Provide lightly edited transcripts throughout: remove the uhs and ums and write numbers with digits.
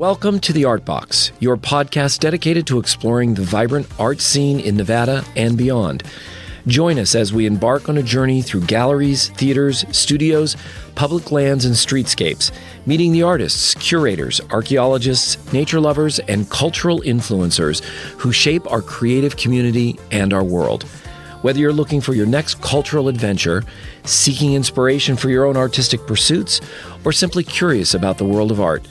Welcome to The Art Box, your podcast dedicated to exploring the vibrant art scene in Nevada and beyond. Join us as we embark on a journey through galleries, theaters, studios, public lands, and streetscapes, meeting the artists, curators, archaeologists, nature lovers, and cultural influencers who shape our creative community and our world. Whether you're looking for your next cultural adventure, seeking inspiration for your own artistic pursuits, or simply curious about the world of art,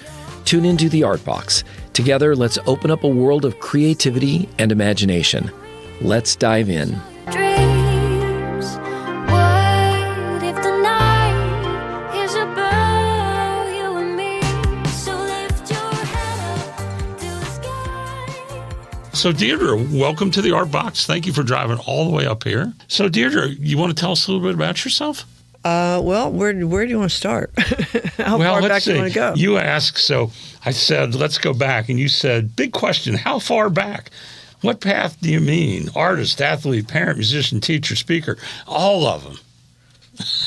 tune into The Art Box. Together, let's open up a world of creativity and imagination. Let's dive in. Dreams, what if the night is about you and me? So lift your head up to the sky. So Dierdre, welcome to the Art Box. Thank you for driving all the way up here. So Dierdre, you want to tell us a little bit about yourself? Well, where do you want to start? How far back do you want to go? You asked, so I said, let's go back. And you said, big question, how far back? What path do you mean? Artist, athlete, parent, musician, teacher, speaker, all of them.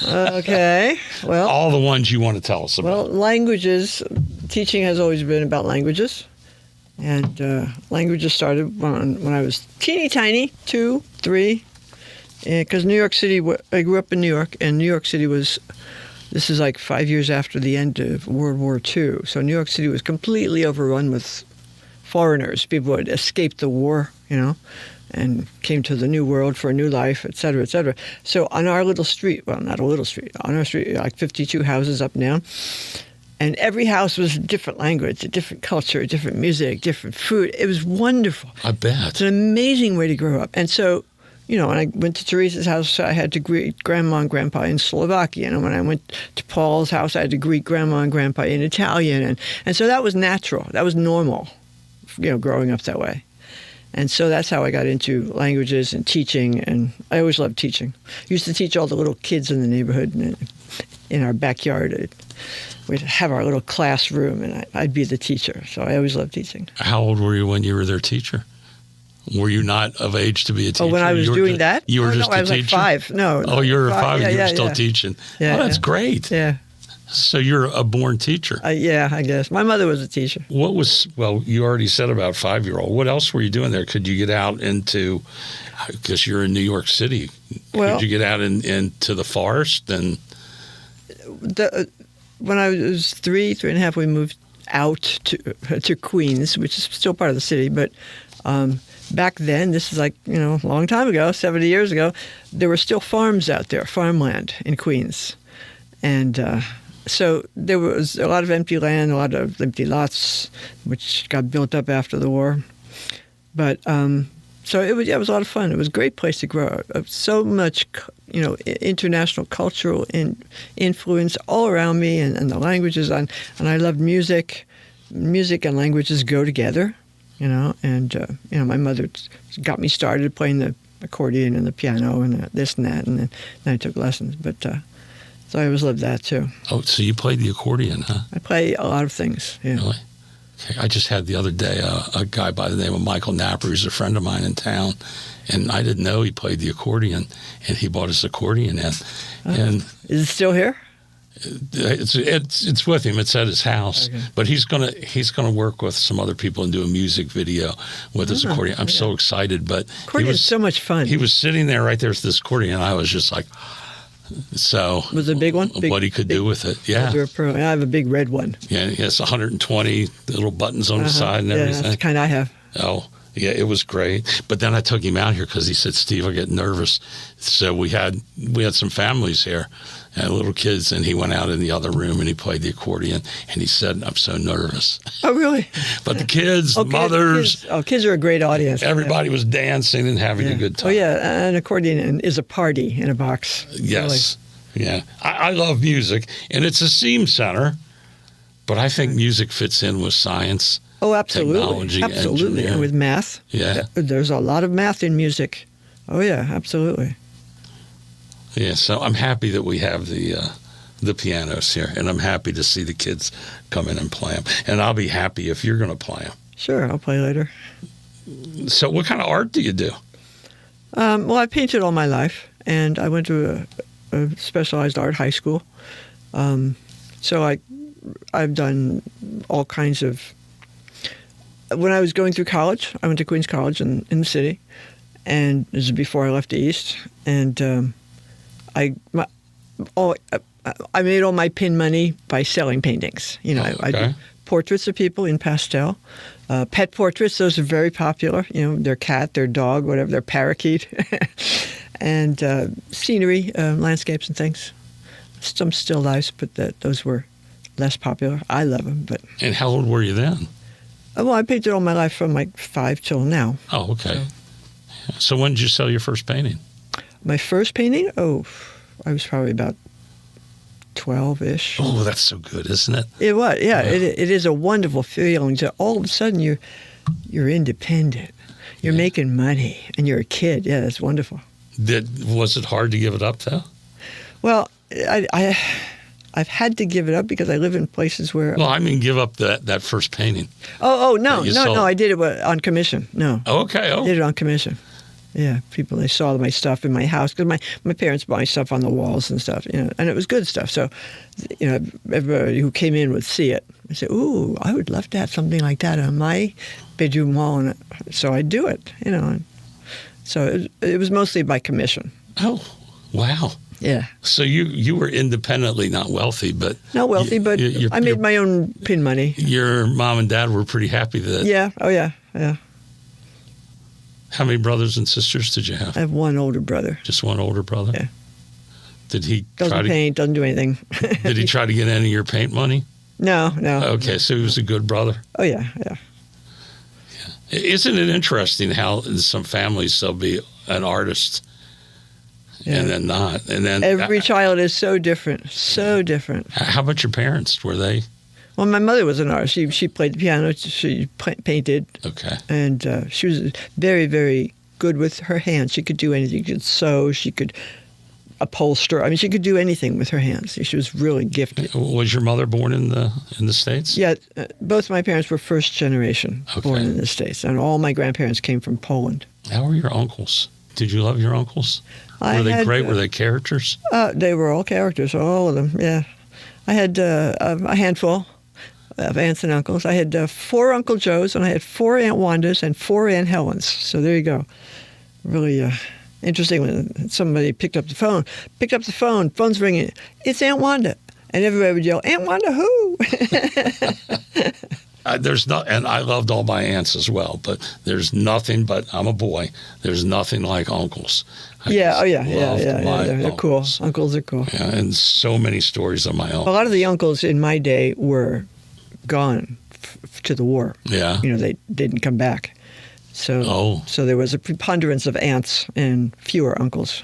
Okay, well. All the ones you want to tell us about. Well, languages, teaching has always been about languages. And languages started when I was teeny tiny, 2, 3. Because New York City, I grew up in New York, and New York City this is like 5 years after the end of World War II. So New York City was completely overrun with foreigners. People had escaped the war, and came to the new world for a new life, et cetera, et cetera. So on our little street, well, not a little street, on our street, like 52 houses up and down, and every house was a different language, a different culture, a different music, different food. It was wonderful. I bet. It's an amazing way to grow up. And so, when I went to Teresa's house, I had to greet Grandma and Grandpa in Slovakian. And when I went to Paul's house, I had to greet Grandma and Grandpa in Italian. And so that was natural. That was normal, growing up that way. And so that's how I got into languages and teaching. And I always loved teaching. I used to teach all the little kids in the neighborhood and in our backyard. We'd have our little classroom, and I'd be the teacher. So I always loved teaching. How old were you when you were their teacher? Were you not of age to be a teacher? Oh, when I was doing that? You were just a teacher? I was like 5. No. Oh, you were 5 and you were still yeah. teaching. Yeah, oh, that's great. Yeah. So you're a born teacher. Yeah, I guess. My mother was a teacher. You already said about 5-year-old. What else were you doing there? Could you get out into, because you're in New York City, could you get out into the forest? And when I was 3 and a half, we moved out to Queens, which is still part of the city, but back then, this is like, a long time ago, 70 years ago, there were still farms out there, farmland in Queens. And so there was a lot of empty land, a lot of empty lots, which got built up after the war. But so it was a lot of fun. It was a great place to grow up. So much, international cultural influence all around me, and the languages. And I loved music. Music and languages go together. My mother got me started playing the accordion and the piano and this and that, and then I took lessons. But so I always loved that too. Oh, so you played the accordion, huh? I play a lot of things. Yeah. Really? Okay. I just had the other day a guy by the name of Michael Napper, who's a friend of mine in town, and I didn't know he played the accordion, and he bought his accordion in. And is it still here? It's with him. It's at his house, okay. But he's gonna work with some other people and do a music video with his accordion. I'm so excited. But accordion is so much fun. He was sitting there right there with this accordion, and I was just like, so. Was it a big one? What he could do with it? Yeah. I have a big red one. Yeah, he has 120 little buttons on the side and everything. Yeah, that's the kind I have. Oh. Yeah, it was great. But then I took him out here because he said, Steve, I get nervous. So we had some families here, and little kids, and he went out in the other room and he played the accordion, and he said, I'm so nervous. Oh, really? But the kids, the mothers. Kids are a great audience. Everybody was dancing and having a good time. Oh, yeah, an accordion is a party in a box. Yes. Really. Yeah. I love music, and it's a STEAM center, but I think music fits in with science. Oh, absolutely. Technology, absolutely. And with math. Yeah. There's a lot of math in music. Oh, yeah, absolutely. Yeah, so I'm happy that we have the pianos here, and I'm happy to see the kids come in and play them. And I'll be happy if you're going to play them. Sure, I'll play later. So what kind of art do you do? Well, I painted all my life, and I went to a specialized art high school. So I've done all kinds of when I was going through college, I went to Queens College in the city, and this is before I left the East. And I made all my pin money by selling paintings. You know, I did portraits of people in pastel, pet portraits. Those are very popular. You know, their cat, their dog, whatever, their parakeet, and scenery, landscapes, and things. Some still lifes, but those were less popular. I love them, but. And how old were you then? Well, I painted all my life from like 5 till now. Oh, okay. So when did you sell your first painting? My first painting? Oh, I was probably about 12-ish. Oh, that's so good, isn't it? It was, yeah. It is a wonderful feeling to all of a sudden you're independent. You're making money, and you're a kid. Yeah, that's wonderful. Was it hard to give it up, though? Well, I've had to give it up because I live in places where. Well, I mean, give up that first painting. No, I did it on commission. No. Oh, okay. Oh. I did it on commission. Yeah, people, they saw my stuff in my house because my parents bought my stuff on the walls and stuff, you know, and it was good stuff. So, you know, everybody who came in would see it and say, "Ooh, I would love to have something like that on my bedroom wall." And so I do it, you know. And so it was mostly by commission. Oh, wow. Yeah. So you were independently not wealthy, but not wealthy, but I made my own pin money. Your mom and dad were pretty happy that. Yeah. Oh yeah. Yeah. How many brothers and sisters did you have? I have one older brother. Just one older brother? Yeah. Did he doesn't paint, doesn't do anything. Did he try to get any of your paint money? No. Okay, so he was a good brother. Oh yeah. Isn't it interesting how in some families they'll be an artist and then not, and then every child is so different, so different. How about your parents? Were they? Well, my mother was an artist. She played the piano. She painted. Okay. And she was very, very good with her hands. She could do anything. She could sew. She could upholster. I mean, she could do anything with her hands. She was really gifted. Was your mother born in the States? Yeah, both my parents were first generation born in the States, and all my grandparents came from Poland. How were your uncles? Did you love your uncles? Were they great? Were they characters? They were all characters, all of them. Yeah, I had a handful of aunts and uncles. I had 4 Uncle Joes, and I had 4 Aunt Wandas and 4 Aunt Helens. So there you go. Really interesting when somebody picked up the phone. Phone's ringing. It's Aunt Wanda. And everybody would yell, "Aunt Wanda who?" And I loved all my aunts as well, but there's nothing, but I'm a boy, there's nothing like uncles. Yeah. They're cool. Uncles are cool. Yeah, and so many stories of my own. A lot of the uncles in my day were gone to the war. Yeah. You know, they didn't come back. So there was a preponderance of aunts and fewer uncles.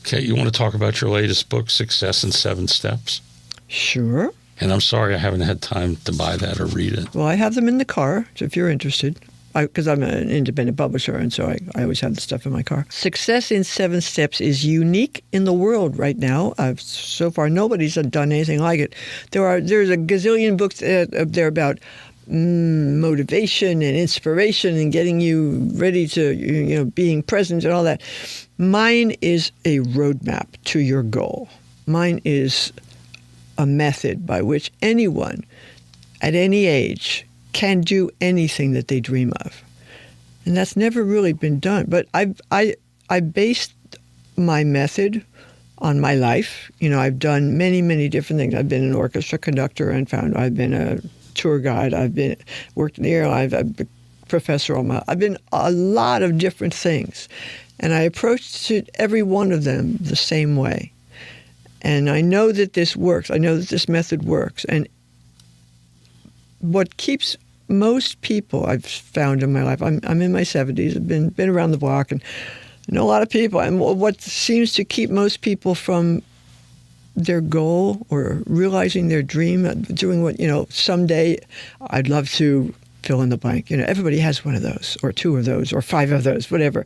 Okay, you want to talk about your latest book, Success in 7 Steps? Sure. And I'm sorry I haven't had time to buy that or read it. Well, I have them in the car, so if you're interested. Because I'm an independent publisher, and so I always have the stuff in my car. Success in 7 Steps is unique in the world right now. So far, nobody's done anything like it. There's a gazillion books there about motivation and inspiration and getting you ready to, being present and all that. Mine is a roadmap to your goal. Mine is a method by which anyone at any age can do anything that they dream of. And that's never really been done. But I based my method on my life. I've done many, many different things. I've been an orchestra conductor and I've been a tour guide. I've worked in the airline. I've been a professor. I've been a lot of different things. And I approached every one of them the same way. And I know that this works. I know that this method works. And what keeps most people I've found in my life, I'm in my 70s, I've been around the block and know a lot of people. And what seems to keep most people from their goal or realizing their dream, doing what, someday I'd love to fill in the blank. Everybody has one of those or 2 of those or 5 of those, whatever.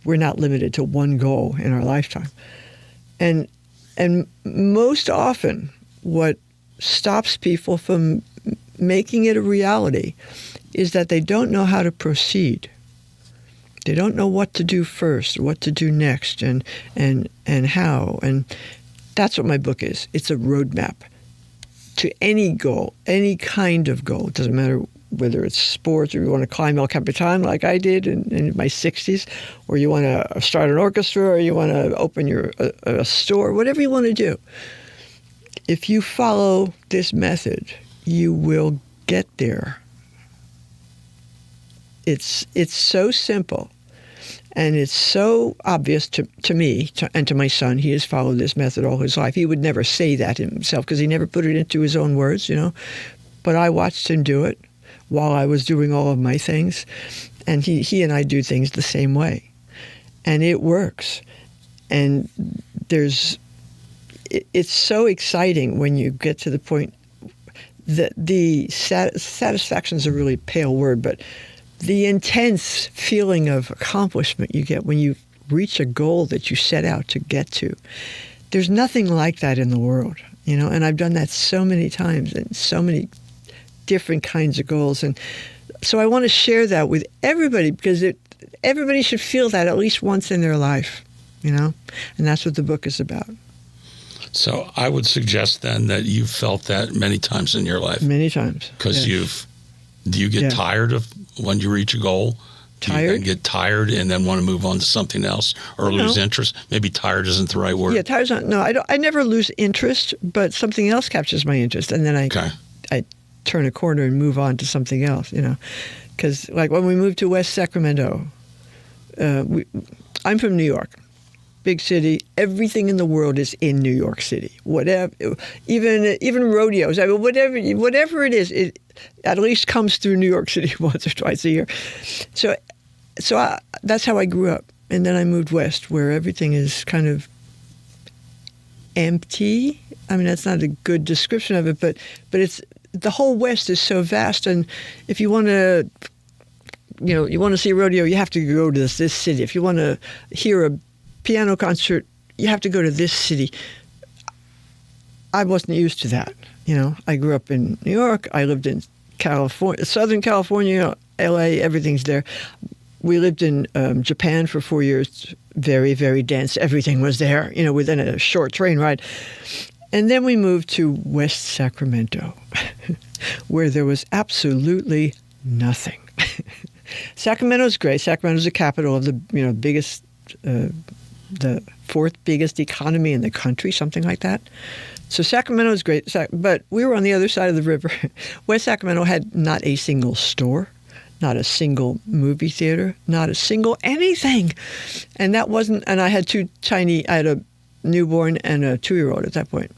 We're not limited to one goal in our lifetime. And most often what stops people from making it a reality is that they don't know how to proceed. They don't know what to do first, what to do next, and how. And that's what my book is. It's a roadmap to any goal, any kind of goal. It doesn't matter whether it's sports or you want to climb El Capitan like I did in my 60s, or you want to start an orchestra, or you want to open a store, whatever you want to do. If you follow this method, you will get there. It's so simple, and it's so obvious to me and to my son. He has followed this method all his life. He would never say that himself because he never put it into his own words, But I watched him do it while I was doing all of my things, and he and I do things the same way, and it works. And it's so exciting when you get to the point that the satisfaction is a really pale word, but the intense feeling of accomplishment you get when you reach a goal that you set out to get to. There's nothing like that in the world, and I've done that so many times and so many different kinds of goals. And so I want to share that with everybody because everybody should feel that at least once in their life, and that's what the book is about. So I would suggest then that you've felt that many times in your life. Many times. Because do you get tired of when you reach a goal? Tired? You get tired and then want to move on to something else or lose interest? Maybe tired isn't the right word. Yeah, tired's not. No, I never lose interest, but something else captures my interest, and then I turn a corner and move on to something else. Because like when we moved to West Sacramento, I'm from New York, big city. Everything in the world is in New York City. Whatever, even rodeos. I mean, whatever it is, it at least comes through New York City once or twice a year. So that's how I grew up. And then I moved west, where everything is kind of empty. I mean, that's not a good description of it, but it's the whole West is so vast. And if you want to, you want to see a rodeo, you have to go to this city. If you want to hear a piano concert, you have to go to this city. I wasn't used to that. I grew up in New York. I lived in California, Southern California, LA, everything's there. We lived in Japan for 4 years, very, very dense. Everything was there, within a short train ride. And then we moved to West Sacramento, where there was absolutely nothing. Sacramento's great. Sacramento's the capital of the biggest, the fourth biggest economy in the country, something like that. So Sacramento is great, but we were on the other side of the river. West Sacramento had not a single store, not a single movie theater, not a single anything. And I had I had a newborn and a 2-year-old at that point.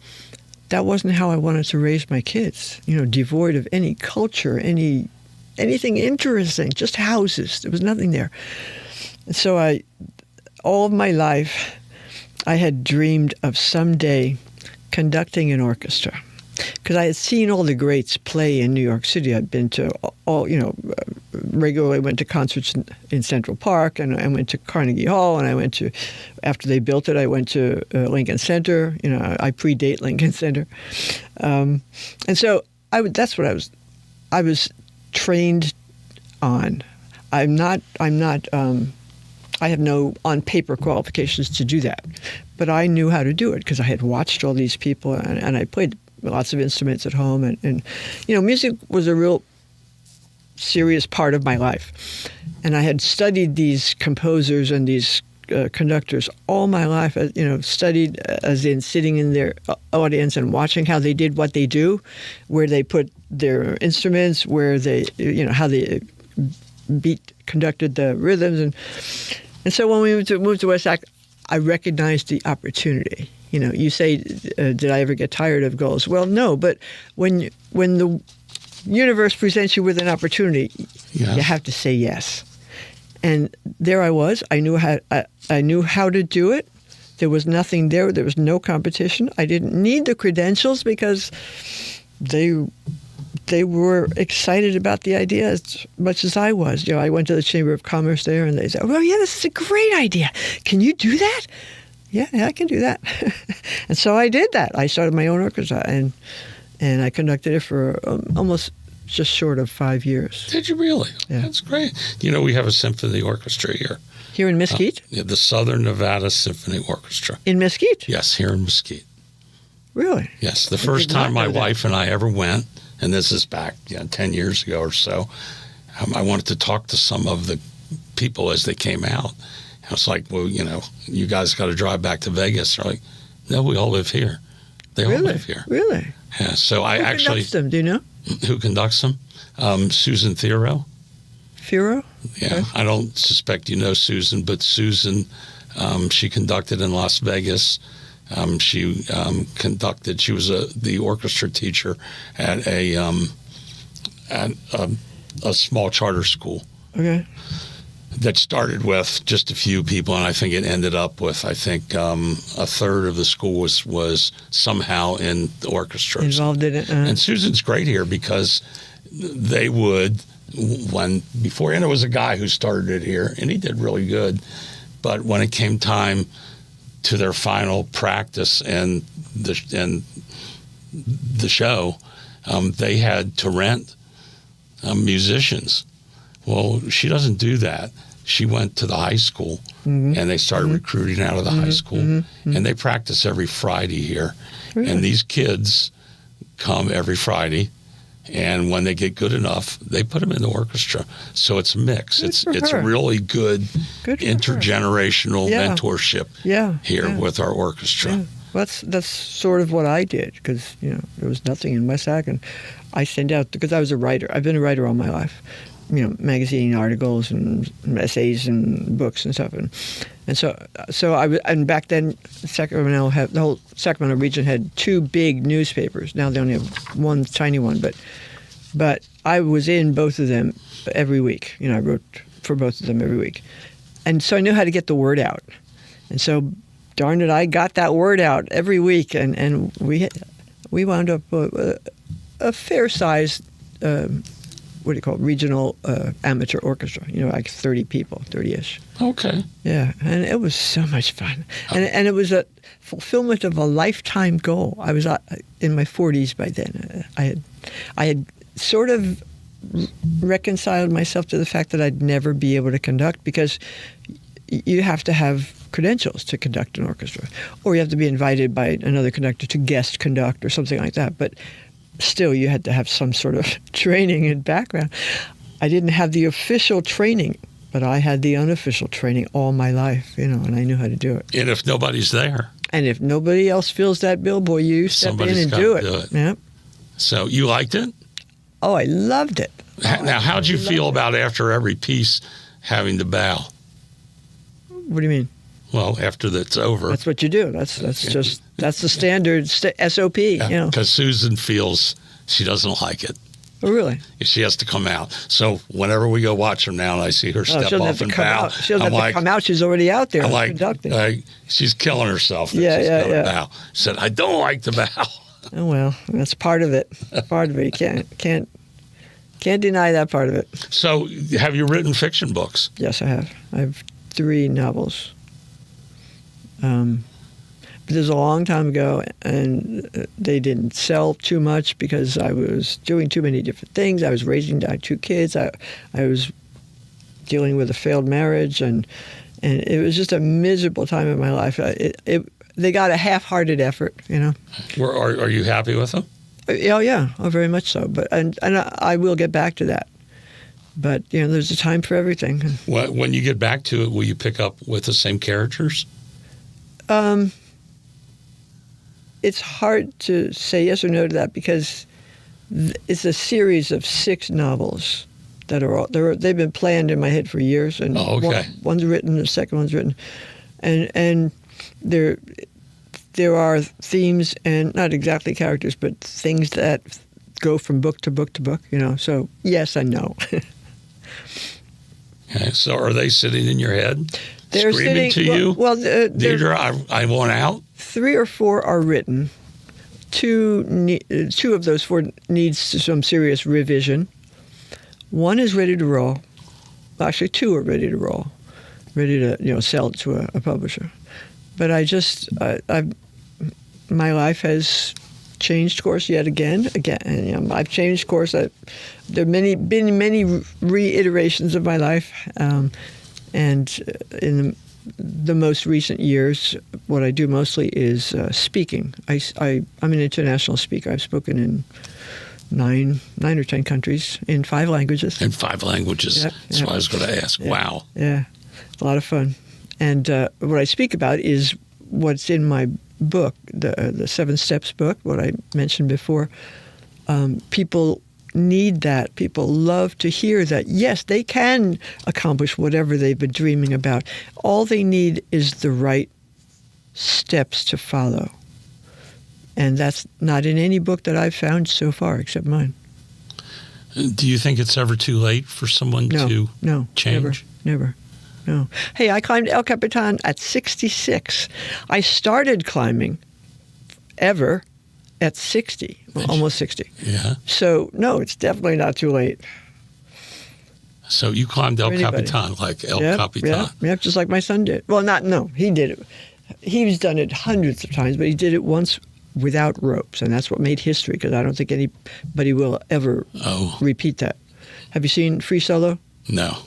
That wasn't how I wanted to raise my kids, devoid of any culture, anything interesting, just houses. There was nothing there. And so all of my life, I had dreamed of someday conducting an orchestra, because I had seen all the greats play in New York City. I'd been to regularly went to concerts in Central Park, and I went to Carnegie Hall, and I went to, after they built it, I went to Lincoln Center. I predate Lincoln Center, and so that's what I was trained on. I have no on-paper qualifications to do that, but I knew how to do it because I had watched all these people, and I played lots of instruments at home, and music was a real serious part of my life. And I had studied these composers and these conductors all my life, studied as in sitting in their audience and watching how they did what they do, where they put their instruments, where they, how they conducted the rhythms. And so when we moved to West Sac, I recognized the opportunity. You say, did I ever get tired of goals? Well, no, but when the universe presents you with an opportunity, you have to say yes. And there I was. I knew how to do it. There was nothing there. There was no competition. I didn't need the credentials because they were excited about the idea as much as I was. I went to the Chamber of Commerce there, and they said, "Oh, yeah, this is a great idea. Can you do that?" Yeah, I can do that. And so I did that. I started my own orchestra, and I conducted it for almost just short of 5 years. Did you really? Yeah. That's great. We have a symphony orchestra here. Here in Mesquite? The Southern Nevada Symphony Orchestra. In Mesquite? Yes, here in Mesquite. Really? Yes. The first time my wife and I ever went, and this is back 10 years ago or so. I wanted to talk to some of the people as they came out. I was like, well, you guys got to drive back to Vegas. They're like, no, we all live here. They all live here. Really? Yeah. So I Who actually. conducts them? Do you know? Who conducts them? Susan Theroux. Furo? Yeah. Okay. I don't suspect you know Susan, but Susan, she conducted in Las Vegas. She conducted. She was the orchestra teacher at a small charter school. Okay. That started with just a few people, and I think it ended up with a third of the school was somehow in the orchestra. Involved in it. And Susan's great here because they would, before, and there was a guy who started it here, and he did really good. But when it came time to their final practice and the show, they had to rent musicians. Well, she doesn't do that. She went to the high school, and they started recruiting out of the high school, and they practice every Friday here. Really? And these kids come every Friday, and when they get good enough, they put them in the orchestra. So it's a mix. Good for It's her. really good Good for intergenerational Yeah. mentorship Yeah. with our orchestra. Yeah. Well, that's sort of what I did because there was nothing in my sack, and I sent out because I was a writer. I've been a writer all my life, magazine articles and essays and books and stuff, and so and back then the whole Sacramento region had two big newspapers. Now they only have one tiny one, but I was in both of them every week. I wrote for both of them every week, and so I knew how to get the word out, and so. Darn it, I got that word out every week, and we wound up a fair-sized, regional amateur orchestra, like 30 people, 30-ish. Okay. Yeah, and it was so much fun. And it was a fulfillment of a lifetime goal. I was in my 40s by then. I had sort of reconciled myself to the fact that I'd never be able to conduct because you have to have credentials to conduct an orchestra, or you have to be invited by another conductor to guest conduct or something like that. But still, you had to have some sort of training and background. I didn't have the official training, but I had the unofficial training all my life, and I knew how to do it. And if nobody's there. And if nobody else fills that bill, boy, you step Somebody's in and gotta do it. do it. Yeah. So you liked it? Oh, I loved it. Now, how'd you feel about after every piece having to bow? What do you mean? Well, after that's over. That's what you do. That's the standard SOP. Because Susan feels she doesn't like it. Oh, really? She has to come out. So whenever we go watch her now and I see her She step doesn't have off to and come bow, out. She doesn't have to come out. She's already out there I'm like, conducting. she's killing herself. That Yeah, she's yeah, gonna yeah. bow. She said, I don't like to bow. Oh well, that's part of it. Part of it. You can't deny that part of it. So have you written fiction books? Yes, I have. I have 3 novels. But this was a long time ago, and they didn't sell too much because I was doing too many different things. I was raising 2 kids. I was dealing with a failed marriage, and it was just a miserable time in my life. They got a half-hearted effort, Are you happy with them? Oh yeah, very much so. But and I will get back to that. But there's a time for everything. When you get back to it, will you pick up with the same characters? It's hard to say yes or no to that because it's a series of 6 novels that are they've been planned in my head for years, and one's written, the second one's written, and there are themes and not exactly characters, but things that go from book to book to book. So yes and no. Okay, so are they sitting in your head? They're screaming sitting, to you? Well, Dierdre, I want out? 3 or 4 are written. 2 of those 4 needs some serious revision. 1 is ready to roll. Actually, 2 are ready to roll, ready to sell to a publisher. But my life has changed course yet again. I've changed course. There have been many reiterations of my life, and in the most recent years, what I do mostly is speaking. I'm an international speaker. I've spoken in nine or 10 countries in 5 languages. In 5 languages. Yep, That's what I was going to ask. Yeah. Wow. Yeah, a lot of fun. And what I speak about is what's in my book, the 7 Steps book, what I mentioned before. People need that. People love to hear that, yes, they can accomplish whatever they've been dreaming about. All they need is the right steps to follow. And that's not in any book that I've found so far, except mine. Do you think it's ever too late for someone to change? Never. No. Hey, I climbed El Capitan at 66. I started climbing ever at 60, almost 60. Yeah. So, no, it's definitely not too late. So you climbed El For anybody. Capitan like El Yep, Capitan. Yep, just like my son did. Well, he did it. He's done it hundreds of times, but he did it once without ropes, and that's what made history, because I don't think anybody will ever repeat that. Have you seen Free Solo? No.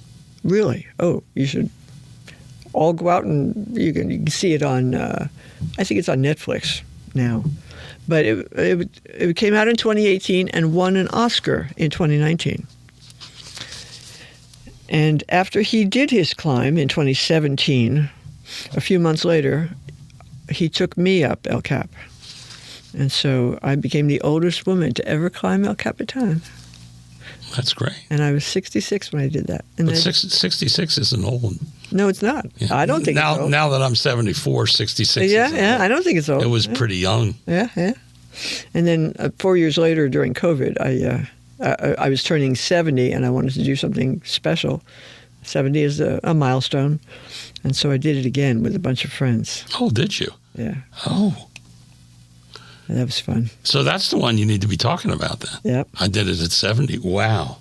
Really? Oh, you should all go out and you can see it on, I think it's on Netflix now. But it came out in 2018 and won an Oscar in 2019. And after he did his climb in 2017, a few months later, he took me up El Cap. And so I became the oldest woman to ever climb El Capitan. That's great. And I was 66 when I did that. And But 66 isn't old. No, it's not. Yeah. I don't think it's old. Now that I'm 74, 66 Yeah, isn't yeah, old. I don't think it's old. It was pretty young. Yeah. And then 4 years later, during COVID, I was turning 70, and I wanted to do something special. 70 is a milestone, and so I did it again with a bunch of friends. Oh, did you? Yeah, Oh. and that was fun. So that's the one you need to be talking about then. Yep. I did it at 70. Wow.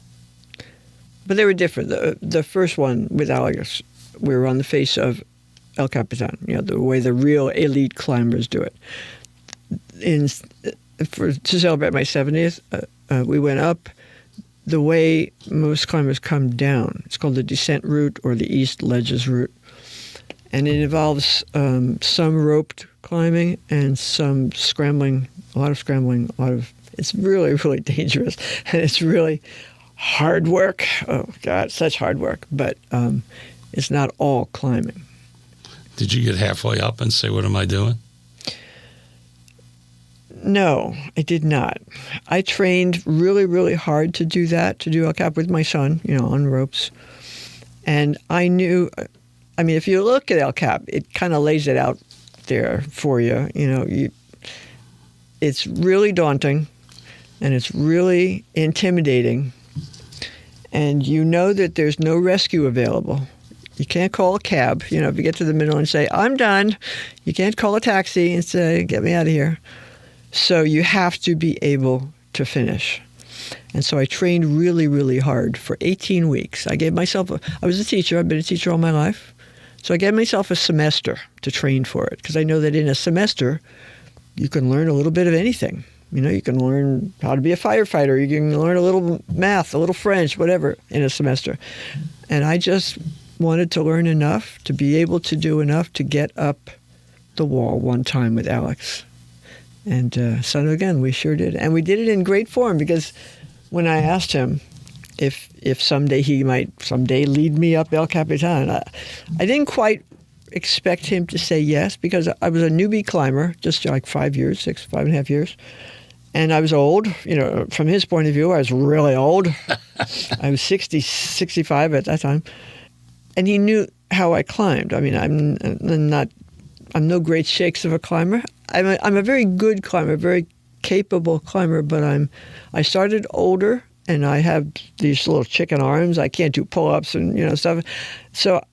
But they were different. The first one with Alex, we were on the face of El Capitan, the way the real elite climbers do it. To celebrate my 70th, we went up the way most climbers come down. It's called the descent route or the East Ledges route. And it involves some roped climbing and some scrambling, it's really, really dangerous. And it's really hard work. Oh, God, such hard work. But it's not all climbing. Did you get halfway up and say, what am I doing? No, I did not. I trained really, really hard to do that, to do El Cap with my son, on ropes. And I knew, if you look at El Cap, it kind of lays it out there for you. It's really daunting, and it's really intimidating. And you know that there's no rescue available. You can't call a cab. If you get to the middle and say, I'm done, you can't call a taxi and say, get me out of here. So you have to be able to finish. And so I trained really, really hard for 18 weeks. I was a teacher. I've been a teacher all my life. So I gave myself a semester to train for it, because I know that in a semester, you can learn a little bit of anything. You can learn how to be a firefighter. You can learn a little math, a little French, whatever, in a semester. And I just wanted to learn enough to be able to do enough to get up the wall one time with Alex. And so again, we sure did. And we did it in great form, because when I asked him if someday he might lead me up El Capitan, I didn't quite expect him to say yes, because I was a newbie climber, just like 5 and a half years. And I was old. From his point of view, I was really old. I was 65 at that time. And he knew how I climbed. I'm no great shakes of a climber. I'm a very good climber, very capable climber, but I started older, and I have these little chicken arms. I can't do pull-ups and stuff. So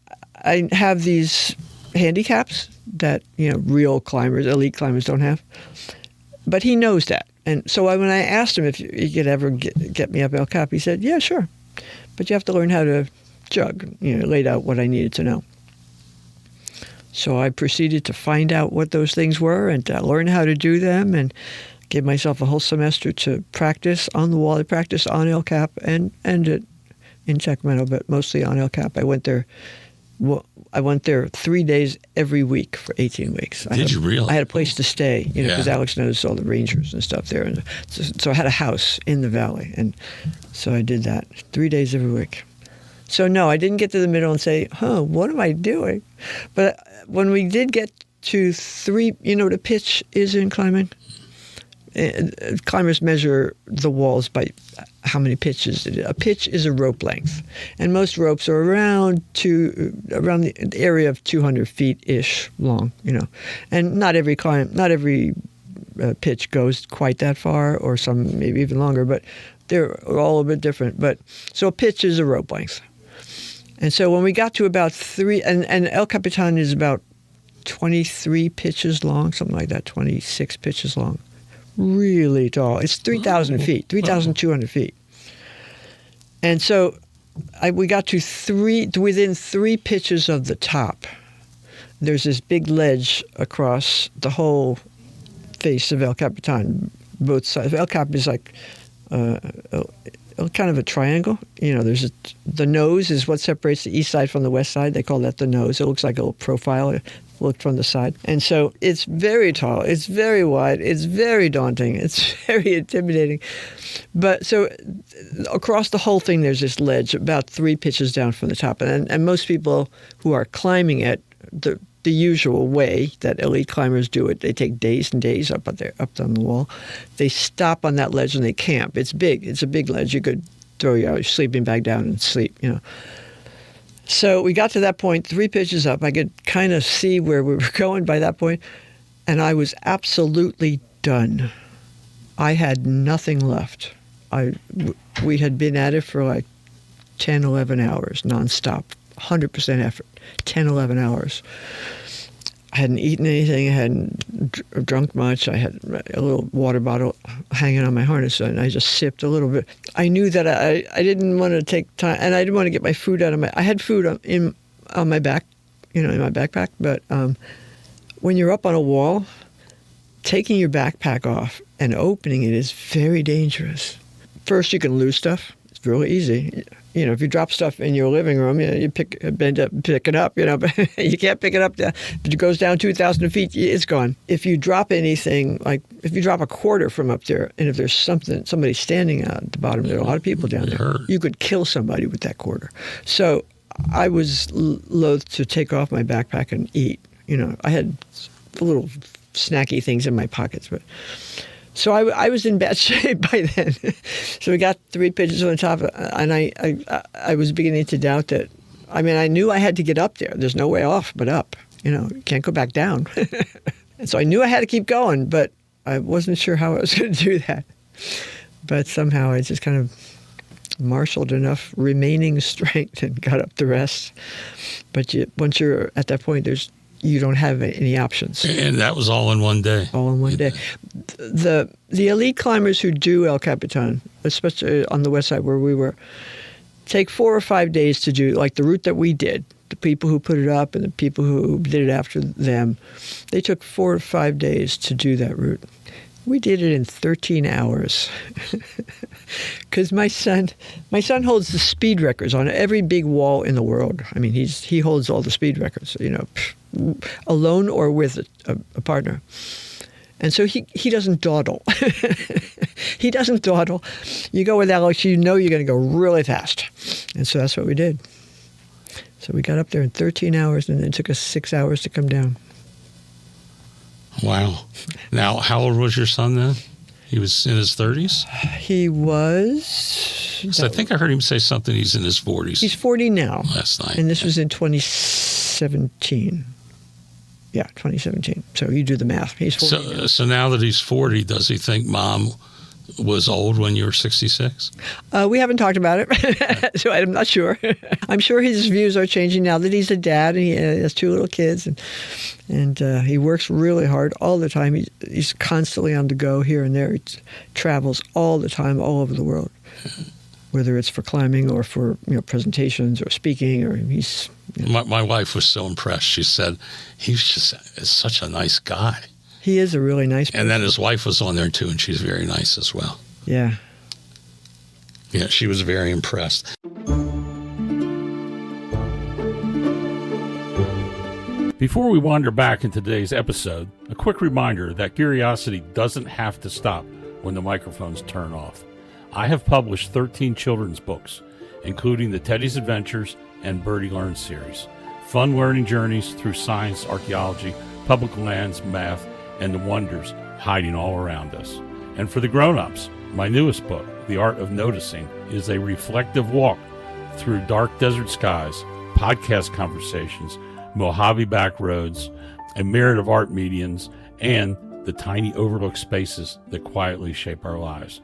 I have these handicaps that real climbers, elite climbers, don't have. But he knows that, and so when I asked him if he could ever get me up El Cap, he said, "Yeah, sure, but you have to learn how to jug." Laid out what I needed to know. So I proceeded to find out what those things were and to learn how to do them, and give myself a whole semester to practice on the wall. I practiced on El Cap and in Sacramento, but mostly on El Cap. I went there Well, I went there 3 days every week for 18 weeks. Did you really? I had a place to stay, because Yeah. Alex knows all the rangers and stuff there. And so I had a house in the valley. And so I did that 3 days every week. So no, I didn't get to the middle and say, what am I doing? But when we did get to 3, what a pitch is in climbing? Climbers measure the walls by how many pitches it is. A pitch is a rope length, and most ropes are around the area of 200 feet ish long. And not every pitch goes quite that far, or some maybe even longer, but they're all a bit different. But so a pitch is a rope length, and so when we got to about 3, and El Capitan is about 23 pitches long, something like that, 26 pitches long. Really tall. It's 3,000 feet, 3,200 feet. And so we got to within 3 pitches of the top. There's this big ledge across the whole face of El Capitan, both sides. El Cap is like kind of a triangle. There's the nose is what separates the east side from the west side. They call that the nose. It looks like a little profile. Looked from the side. And so it's very tall, it's very wide, it's very daunting, it's very intimidating. But so across the whole thing, there's this ledge about 3 pitches down from the top. And most people who are climbing it, the usual way that elite climbers do it, they take days and days up on the wall. They stop on that ledge and they camp. It's big. It's a big ledge. You could throw your sleeping bag down and sleep, So we got to that point, 3 pitches up. I could kind of see where we were going by that point, and I was absolutely done. I had nothing left. We had been at it for like 10, 11 hours, nonstop, 100% effort, 10, 11 hours. I hadn't eaten anything. I hadn't drunk much. I had a little water bottle hanging on my harness, and I just sipped a little bit. I knew that I didn't want to take time, and I didn't want to get my food out of I had food on my back, in my backpack. But when you're up on a wall, taking your backpack off and opening it is very dangerous. First, you can lose stuff. It's really easy. If you drop stuff in your living room, you bend up, pick it up, but you can't pick it up. If it goes down 2,000 feet, it's gone. If you drop anything, like if you drop a quarter from up there, and if there's somebody standing out at the bottom, there are a lot of people down there, you could kill somebody with that quarter. So I was loath to take off my backpack and eat. I had little snacky things in my pockets, but... So I was in bad shape by then. So we got 3 pitches on the top, and I was beginning to doubt that. I knew I had to get up there. There's no way off but up. You can't go back down. And so I knew I had to keep going, but I wasn't sure how I was going to do that. But somehow I just kind of marshaled enough remaining strength and got up the rest. But once you're at that point, you don't have any options. And that was all in one day. All in one day. The elite climbers who do El Capitan, especially on the west side where we were, take 4 or 5 days to do, like the route that we did. The people who put it up and the people who did it after them, they took 4 or 5 days to do that route. We did it in 13 hours. Because my son holds the speed records on every big wall in the world. He holds all the speed records, alone or with a partner. And so he doesn't dawdle. He doesn't dawdle. You go with Alex, you're going to go really fast. And so that's what we did. So we got up there in 13 hours, and it took us 6 hours to come down. Wow. Now, how old was your son then? He was in his 30s? He was... So I think I heard him say something, he's in his 40s. He's 40 now. Last night. And this was in 2017. Yeah, 2017. So you do the math. He's 40 now. So now that he's 40, does he think Mom was old when you were 66? We haven't talked about it, so I'm not sure. I'm sure his views are changing now that he's a dad and he has 2 little kids, and he works really hard all the time. He's constantly on the go here and there. He travels all the time, all over the world, whether it's for climbing or for presentations or speaking. Or he's. My wife was so impressed. She said he's just such a nice guy. He is a really nice person. And then his wife was on there too, and she's very nice as well. Yeah. Yeah, she was very impressed. Before we wander back into today's episode, a quick reminder that curiosity doesn't have to stop when the microphones turn off. I have published 13 children's books, including the Teddy's Adventures and Birdie Learns series. Fun learning journeys through science, archaeology, public lands, math, and the wonders hiding all around us. And for the grown-ups, my newest book, The Art of Noticing, is a reflective walk through dark desert skies, podcast conversations, Mojave back roads, a myriad of art mediums, and the tiny overlooked spaces that quietly shape our lives.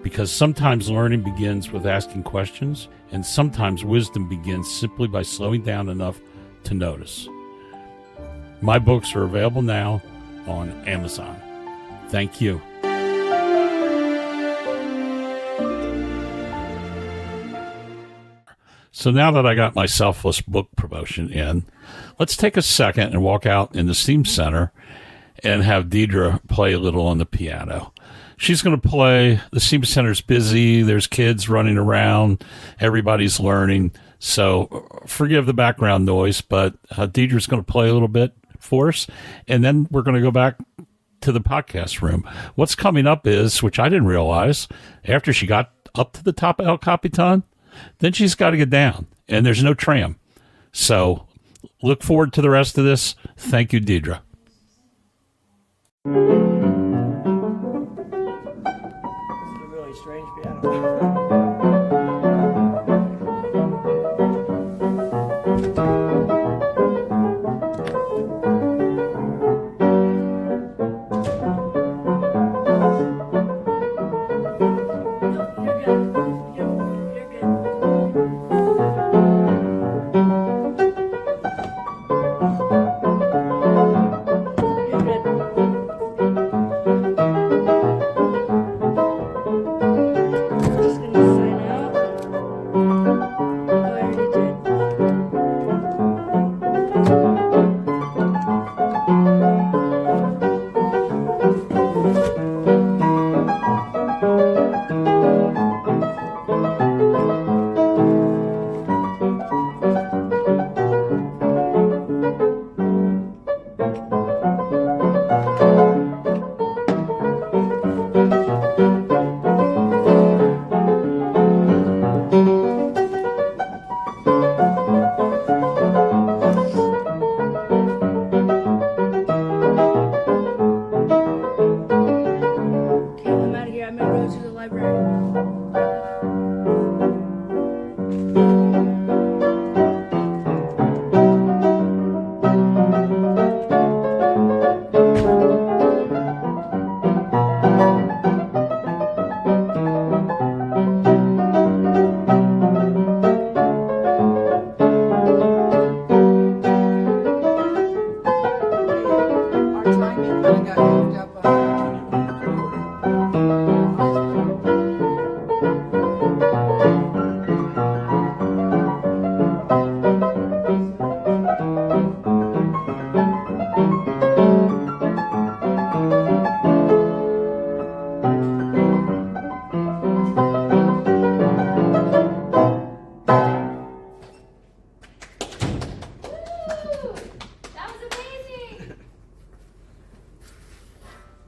Because sometimes learning begins with asking questions, and sometimes wisdom begins simply by slowing down enough to notice. My books are available now on Amazon. Thank you. So now that I got my selfless book promotion in, let's take a second and walk out in the Steam Center and have Dierdre play a little on the piano. She's going to play. The Steam Center's busy. There's kids running around. Everybody's learning. So forgive the background noise, but Dierdre's going to play a little bit for us. And then we're going to go back to the podcast room. What's coming up is, which I didn't realize, after she got up to the top of El Capitan, then she's got to get down, and there's no tram. So look forward to the rest of this. Thank you, Dierdre. This is a really strange piano.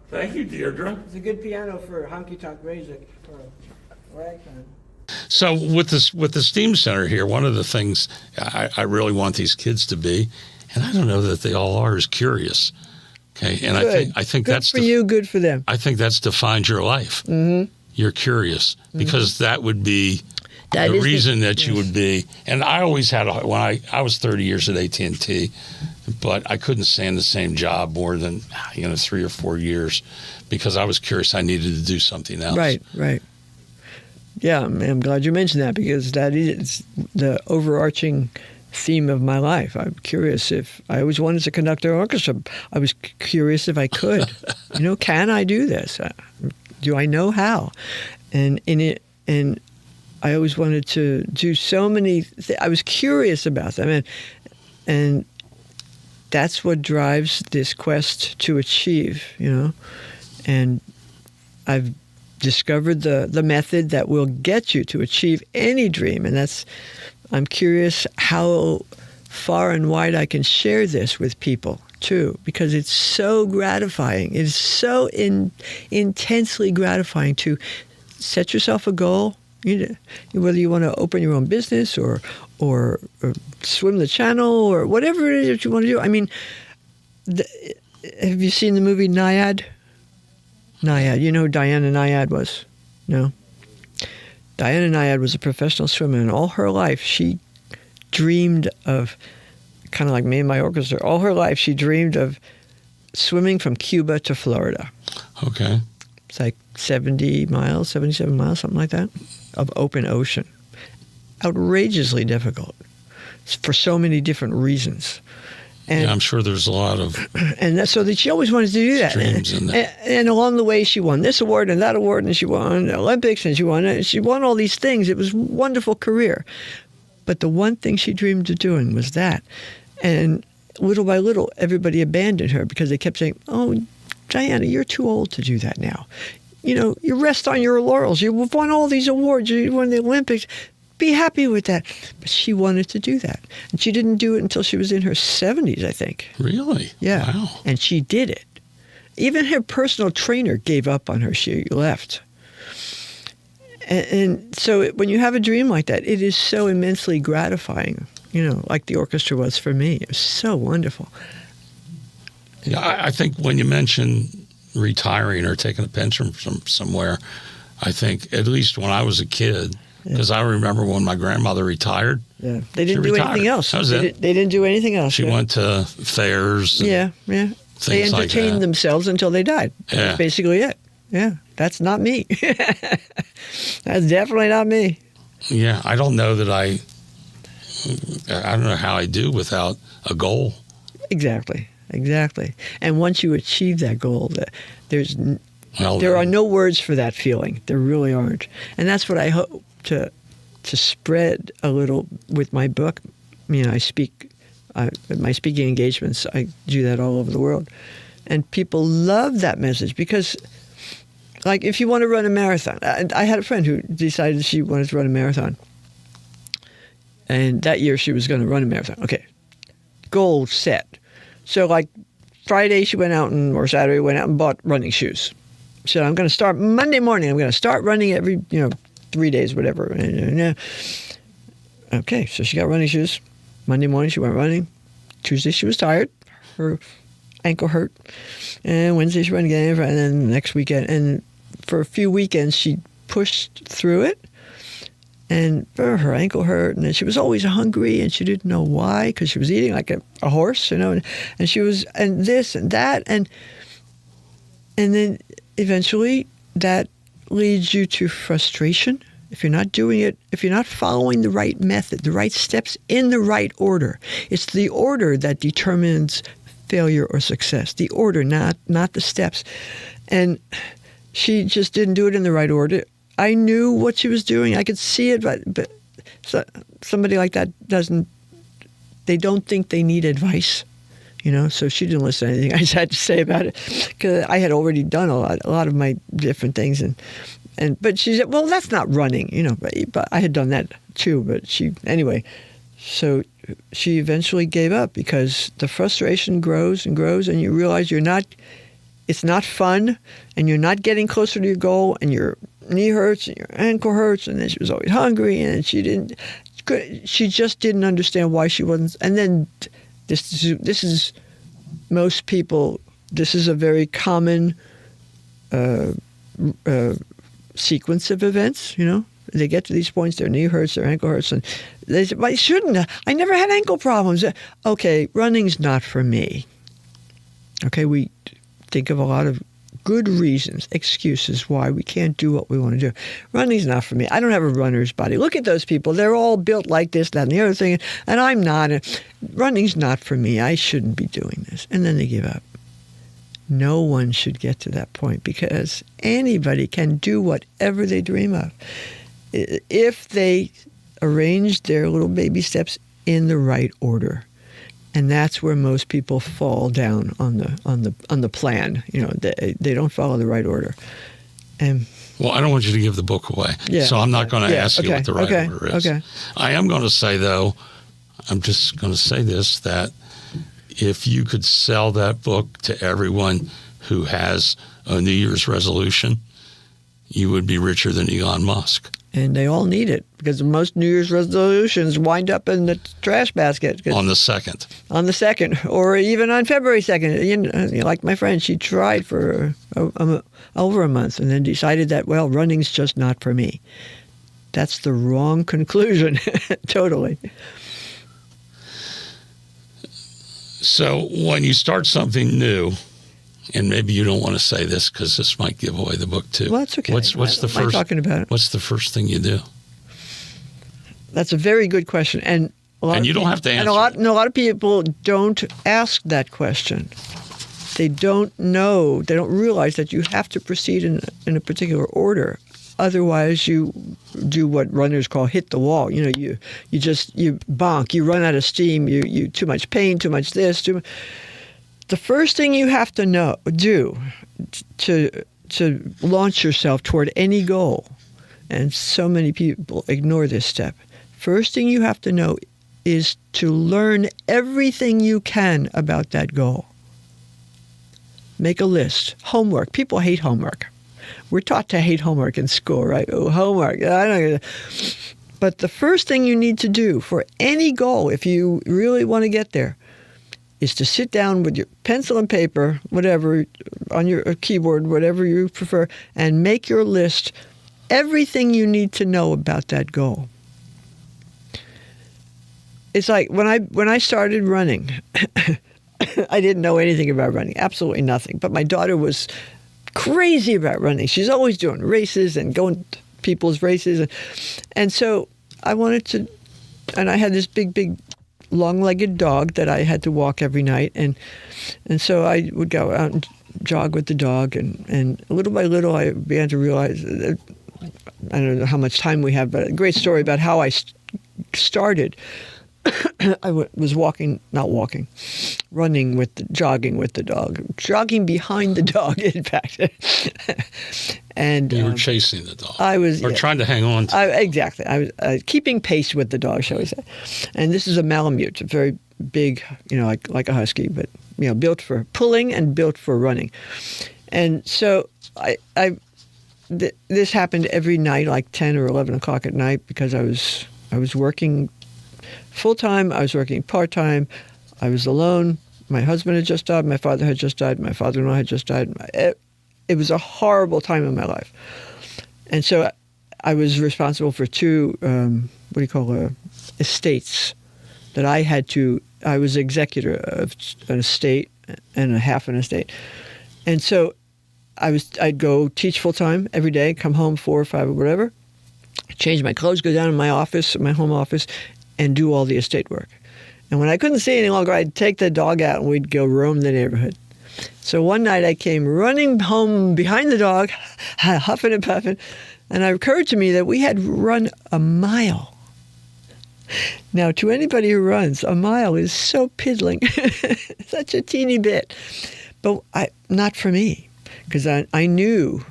Thank you, Dierdre. It's a good piano for honky-tonk music, for ragtime. So with the Steam Center here, one of the things I really want these kids to be, and I don't know that they all are, is curious. Okay, and Good. I think good that's for you, good for them. I think that's defined your life. Mm-hmm. You're curious because that would be That the is reason that you would be. And I always had when I was 30 years at AT&T, but I couldn't stay in the same job more than 3 or 4 years because I was curious. I needed to do something else. Right. Yeah, I'm glad you mentioned that because that is the overarching theme of my life. I'm curious if I always wanted to conduct an orchestra. I was curious if I could. Can I do this? Do I know how? And I always wanted to do so many. I was curious about them, and that's what drives this quest to achieve. And I've discovered the method that will get you to achieve any dream, and I'm curious how far and wide I can share this with people too, because it's so gratifying. It is so intensely gratifying to set yourself a goal. Whether you want to open your own business or swim the channel or whatever it is that you want to do. I mean, have you seen the movie Naiad? Naiad. You know who Diana Naiad was? No? Diana Naiad was a professional swimmer, and all her life she dreamed of, kind of like me and my orchestra, all her life she dreamed of swimming from Cuba to Florida. Okay. It's like 77 miles, something like that, of open ocean. Outrageously difficult for so many different reasons. And, yeah, I'm sure there's a lot of and so that she always wanted to do that. dreams in that. And along the way, she won this award and that award, and she won the Olympics, and she won all these things. It was a wonderful career. But the one thing she dreamed of doing was that. And little by little, everybody abandoned her because they kept saying, "Oh, Diana, you're too old to do that now. You rest on your laurels. You've won all these awards. You won the Olympics. Be happy with that." But she wanted to do that. And she didn't do it until she was in her 70s, I think. Really? Yeah. Wow. And she did it. Even her personal trainer gave up on her. She left. And so when you have a dream like that, it is so immensely gratifying, like the orchestra was for me. It was so wonderful. Yeah, I think when you mention retiring or taking a pension from somewhere, I think at least when I was a kid, because I remember when my grandmother retired. Yeah, they didn't do anything else. That was it. They didn't do anything else. She went to fairs. Yeah. They entertained themselves until they died. Yeah. That's basically it. Yeah, that's not me. That's definitely not me. Yeah, I don't know that I don't know how I do without a goal. Exactly. And once you achieve that goal, there are no words for that feeling. There really aren't. And that's what I hope to spread a little with my book. I speak my speaking engagements. I do that all over the world, and people love that message because, like, if you want to run a marathon, I had a friend who decided she wanted to run a marathon, and that year she was going to run a marathon. Okay, goal set. So, like, Friday she went out or Saturday went out and bought running shoes. She said, "I'm going to start Monday morning. I'm going to start running every 3 days, whatever." Okay, so she got running shoes. Monday morning she went running. Tuesday she was tired. Her ankle hurt. And Wednesday she ran again. And then the next weekend. And for a few weekends she pushed through it. And her ankle hurt. And then she was always hungry. And she didn't know why. Because she was eating like a horse, And she was, and this and that. And then eventually that leads you to frustration. If you're not doing it, if you're not following the right method, the right steps in the right order. It's the order that determines failure or success. The order, not the steps. And she just didn't do it in the right order. I knew what she was doing. I could see it, but somebody like that they don't think they need advice. So she didn't listen to anything I had to say about it because I had already done a lot of my different things. But she said, "Well, that's not running, but I had done that too. But so she eventually gave up because the frustration grows and grows, and you realize it's not fun, and you're not getting closer to your goal, and your knee hurts and your ankle hurts, and then she was always hungry, and she just didn't understand why she wasn't. And then this is most people. This is a very common sequence of events. They get to these points, their knee hurts, their ankle hurts, and they say, "But I shouldn't. I never had ankle problems." Okay, running's not for me. Okay, we think of a lot of good reasons, excuses why we can't do what we want to do. Running's not for me. I don't have a runner's body. Look at those people. They're all built like this, that, and the other thing, and I'm not. Running's not for me. I shouldn't be doing this. And then they give up. No one should get to that point because anybody can do whatever they dream of if they arrange their little baby steps in the right order. And that's where most people fall down on the plan. They don't follow the right order. Well, I don't want you to give the book away, so I'm not going to ask you what the right order is. Okay. I am going to say, though, I'm just going to say this, that if you could sell that book to everyone who has a New Year's resolution, you would be richer than Elon Musk. And they all need it because most New Year's resolutions wind up in the trash basket. On the 2nd. On the 2nd, or even on February 2nd. You know, like my friend, she tried for over a month and then decided that, well, running's just not for me. That's the wrong conclusion, totally. So when you start something new, and maybe you don't want to say this because this might give away the book too. Well, that's okay. What's the first? Talking about it. What's the first thing you do? That's a very good question, and you don't have to answer. And a lot of people don't ask that question. They don't know. They don't realize that you have to proceed in a particular order. Otherwise, you do what runners call hit the wall. You know, you bonk. You run out of steam. You too much pain. Too much this. The first thing you have to do to launch yourself toward any goal, and so many people ignore this step. First thing you have to know is to learn everything you can about that goal. Make a list. Homework. People hate homework. We're taught to hate homework in school, right? Oh, homework. But the first thing you need to do for any goal, if you really want to get there, is to sit down with your pencil and paper, whatever, on your keyboard, whatever you prefer, and make your list, everything you need to know about that goal. It's like when I started running, I didn't know anything about running, absolutely nothing. But my daughter was crazy about running. She's always doing races and going to people's races. And so I wanted to, and I had this big, long-legged dog that I had to walk every night. And so I would go out and jog with the dog. And little by little, I began to realize, that, I don't know how much time we have, but a great story about how I started. I was jogging with the dog, jogging behind the dog, in fact. And you were chasing the dog. I was, trying to hang on to exactly. I was keeping pace with the dog, shall we say. And this is a Malamute, a very big, like a husky, but, built for pulling and built for running. And so this happened every night, like 10 or 11 o'clock at night, because I was working full-time, I was working part-time, I was alone. My husband had just died, my father had just died, my father-in-law had just died. It was a horrible time in my life. And so I was responsible for two, estates that I was executor of an estate and a half an estate. And so I'd go teach full-time every day, come home 4 or 5 or whatever, change my clothes, go down in my office, my home office, and do all the estate work. And when I couldn't see any longer, I'd take the dog out and we'd go roam the neighborhood. So one night I came running home behind the dog, huffing and puffing, and it occurred to me that we had run a mile. Now, to anybody who runs, a mile is so piddling, such a teeny bit. But not for me, because I knew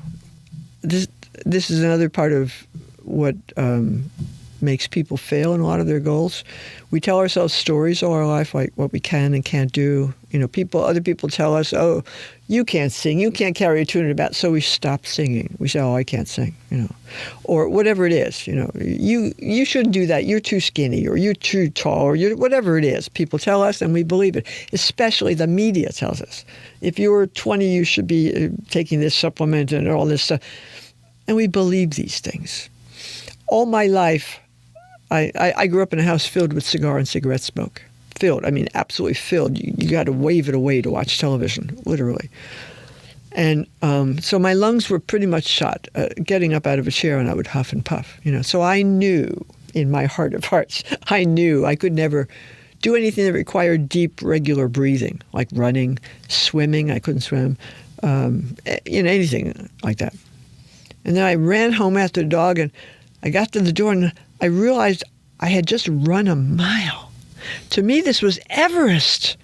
this is another part of what makes people fail in a lot of their goals. We tell ourselves stories all our life, like what we can and can't do. Other people tell us, oh, you can't sing, you can't carry a tune in a bat, so we stop singing. We say, oh, I can't sing, or whatever it is, you shouldn't do that, you're too skinny, or you're too tall, or whatever it is. People tell us and we believe it, especially the media tells us. If you're 20, you should be taking this supplement and all this stuff. And we believe these things. All my life, I grew up in a house filled with cigar and cigarette smoke. Filled, absolutely filled. You got to wave it away to watch television, literally. And so my lungs were pretty much shot, getting up out of a chair, and I would huff and puff. So I knew, in my heart of hearts, I knew I could never do anything that required deep, regular breathing, like running, swimming. I couldn't swim, anything like that. And then I ran home after the dog, and I got to the door, and I realized I had just run a mile. To me, this was Everest.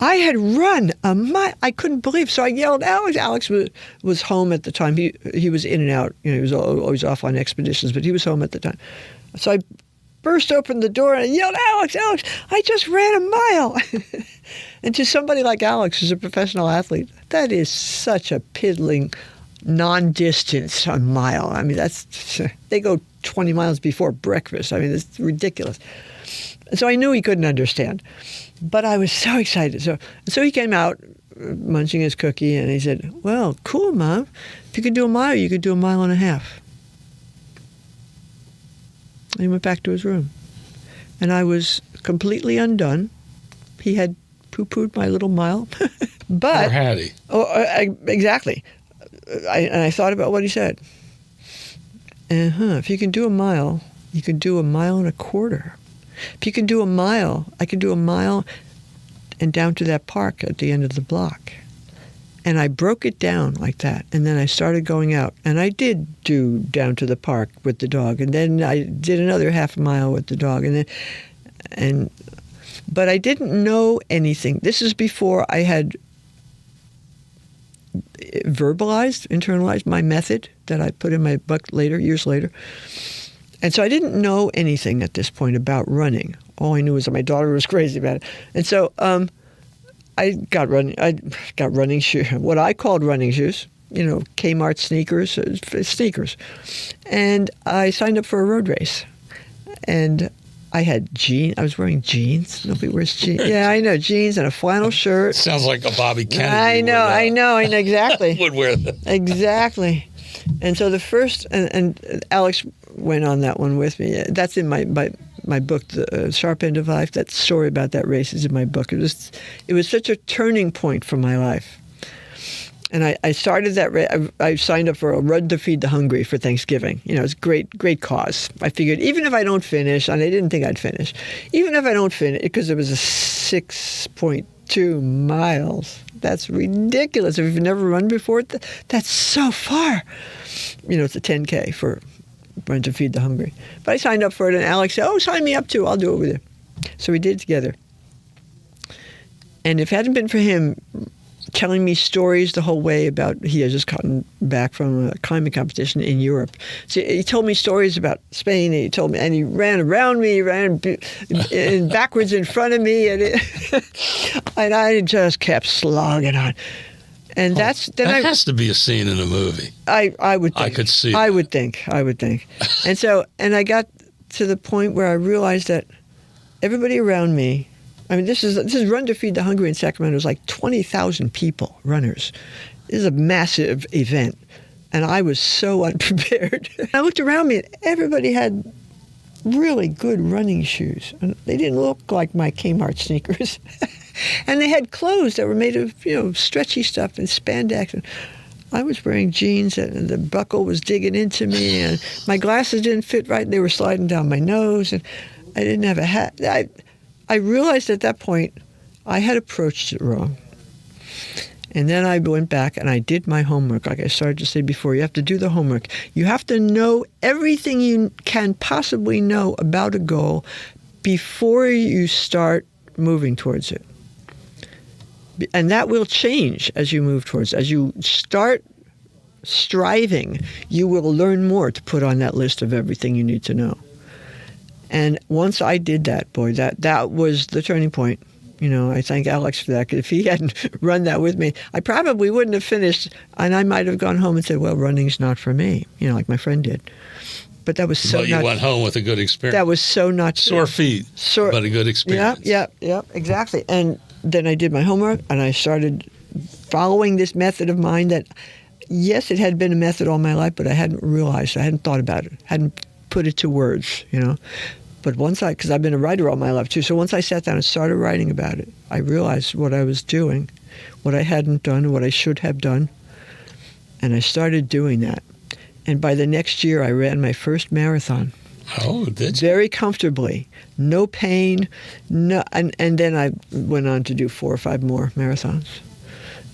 I had run a mile. I couldn't believe. So I yelled, Alex. Alex was home at the time. He was in and out. He was always off on expeditions, but he was home at the time. So burst open the door and I yelled, Alex, Alex, I just ran a mile. And to somebody like Alex, who's a professional athlete, that is such a piddling non-distance, a mile. I mean, they go 20 miles before breakfast. I mean, it's ridiculous. And so I knew he couldn't understand. But I was so excited. So he came out munching his cookie and he said, well, cool, Mom. If you could do a mile, you could do a mile and a half. And he went back to his room. And I was completely undone. He had poo-pooed my little mile. But, or had he? Exactly. And I thought about what he said. If you can do a mile, you can do a mile and a quarter. If you can do a mile, I can do a mile and down to that park at the end of the block. And I broke it down like that. And then I started going out. And I did do down to the park with the dog. And then I did another half a mile with the dog. But I didn't know anything. This is before I had verbalized, internalized my method that I put in my book later, years later. And so I didn't know anything at this point about running. All I knew was that my daughter was crazy about it. And so I got running shoes, what I called running shoes, Kmart sneakers. And I signed up for a road race. And I had jeans. I was wearing jeans. Nobody wears jeans. Yeah, I know, jeans and a flannel shirt. Sounds like a Bobby Kennedy. I know, exactly. would wear that. Exactly. And so the first, and Alex went on that one with me. That's in my book, The Sharp End of Life. That story about that race is in my book. It was such a turning point for my life. And I started that. I signed up for a Run to Feed the Hungry for Thanksgiving. It's a great cause. I figured even if I don't finish, and I didn't think I'd finish, even if I don't finish, because it was a 6.2 miles. That's ridiculous. If you've never run before, that's so far. It's a 10K for Run to Feed the Hungry. But I signed up for it, and Alex said, "Oh, sign me up too. I'll do it with you." So we did it together. And if it hadn't been for him telling me stories the whole way about, he had just gotten back from a climbing competition in Europe. So he told me stories about Spain, and he ran around me, ran backwards in front of me, and I just kept slogging on. And that has to be a scene in a movie. I would think. I could see. I would think. And I got to the point where I realized that everybody around me, I mean, this is Run to Feed the Hungry in Sacramento. It was like 20,000 people, runners. This is a massive event. And I was so unprepared. I looked around me, and everybody had really good running shoes. And they didn't look like my Kmart sneakers. And they had clothes that were made of, stretchy stuff and spandex. And I was wearing jeans, and the buckle was digging into me, and my glasses didn't fit right. They were sliding down my nose, and I didn't have a hat. I realized at that point I had approached it wrong. And then I went back and I did my homework. Like I started to say before, you have to do the homework. You have to know everything you can possibly know about a goal before you start moving towards it. And that will change as you move towards it. As you start striving, you will learn more to put on that list of everything you need to know. And once I did that, boy, that was the turning point. I thank Alex for that, because if he hadn't run that with me, I probably wouldn't have finished, and I might have gone home and said, well, running's not for me, like my friend did. But that was so But you went home with a good experience. That was so not sore feet, but a good experience. Yeah, exactly. And then I did my homework, and I started following this method of mine that, yes, it had been a method all my life, but I hadn't realized, I hadn't thought about it, hadn't put it to words, But because I've been a writer all my life too, so once I sat down and started writing about it, I realized what I was doing, what I hadn't done, what I should have done, and I started doing that. And by the next year, I ran my first marathon. Oh, did you? Very comfortably, no pain, no, and then I went on to do 4 or 5 more marathons,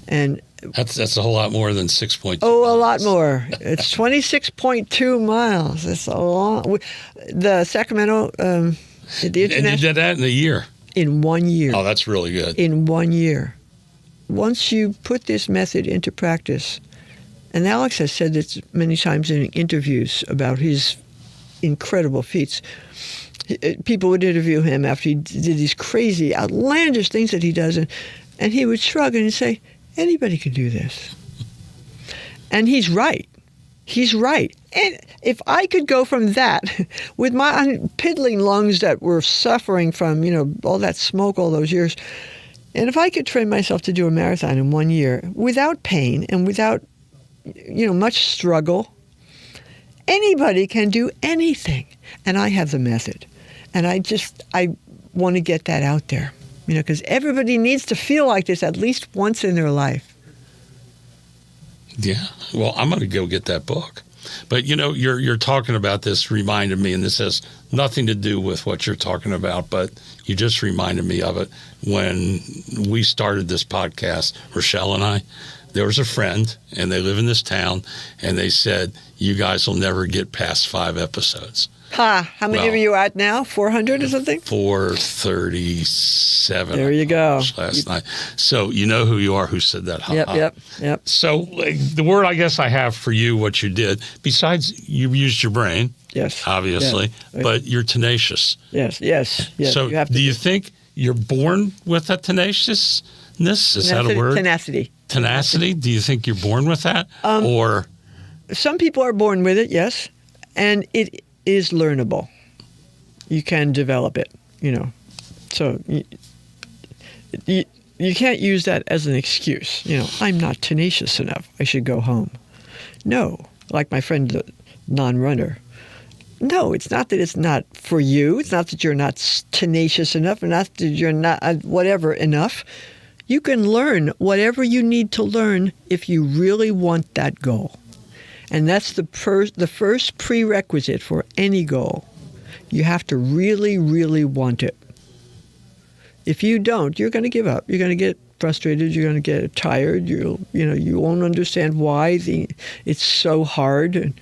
and that's a whole lot more than 6.2. Oh, a lot more. It's 26.2 miles. It's a long. The Sacramento, the international. And you did that in a year. In 1 year. Oh, that's really good. In 1 year. Once you put this method into practice, and Alex has said this many times in interviews about his incredible feats. People would interview him after he did these crazy, outlandish things that he does, and he would shrug and he'd say, anybody could do this. And he's right. He's right. And if I could go from that with my piddling lungs that were suffering from, all that smoke all those years, and if I could train myself to do a marathon in 1 year without pain and without, much struggle, anybody can do anything. And I have the method. And I want to get that out there, because everybody needs to feel like this at least once in their life. Yeah. Well, I'm going to go get that book. But, you're talking about this reminded me, and this has nothing to do with what you're talking about, but you just reminded me of it. When we started this podcast, Rochelle and I, there was a friend, and they live in this town, and they said, you guys will never get past 5 episodes. Ha! How many are you at now? 400 or something? 437. There you go. Last night. So you know who you are who said that. Yep. So the word I guess I have for you, what you did, besides you used your brain, yes, obviously, yes. But you're tenacious. Yes. So do you think you're born with that tenaciousness? Is that a word? Tenacity. Tenacity? Do you think you're born with that? Or some people are born with it, yes, and it is learnable. You can develop it, So you can't use that as an excuse. I'm not tenacious enough. I should go home. No, like my friend, the non-runner. No, it's not that it's not for you. It's not that you're not tenacious enough, or not that you're not whatever enough. You can learn whatever you need to learn if you really want that goal. And that's the first prerequisite for any goal. You have to really, really want it. If you don't, you're going to give up. You're going to get frustrated. You're going to get tired. You won't understand why it's so hard,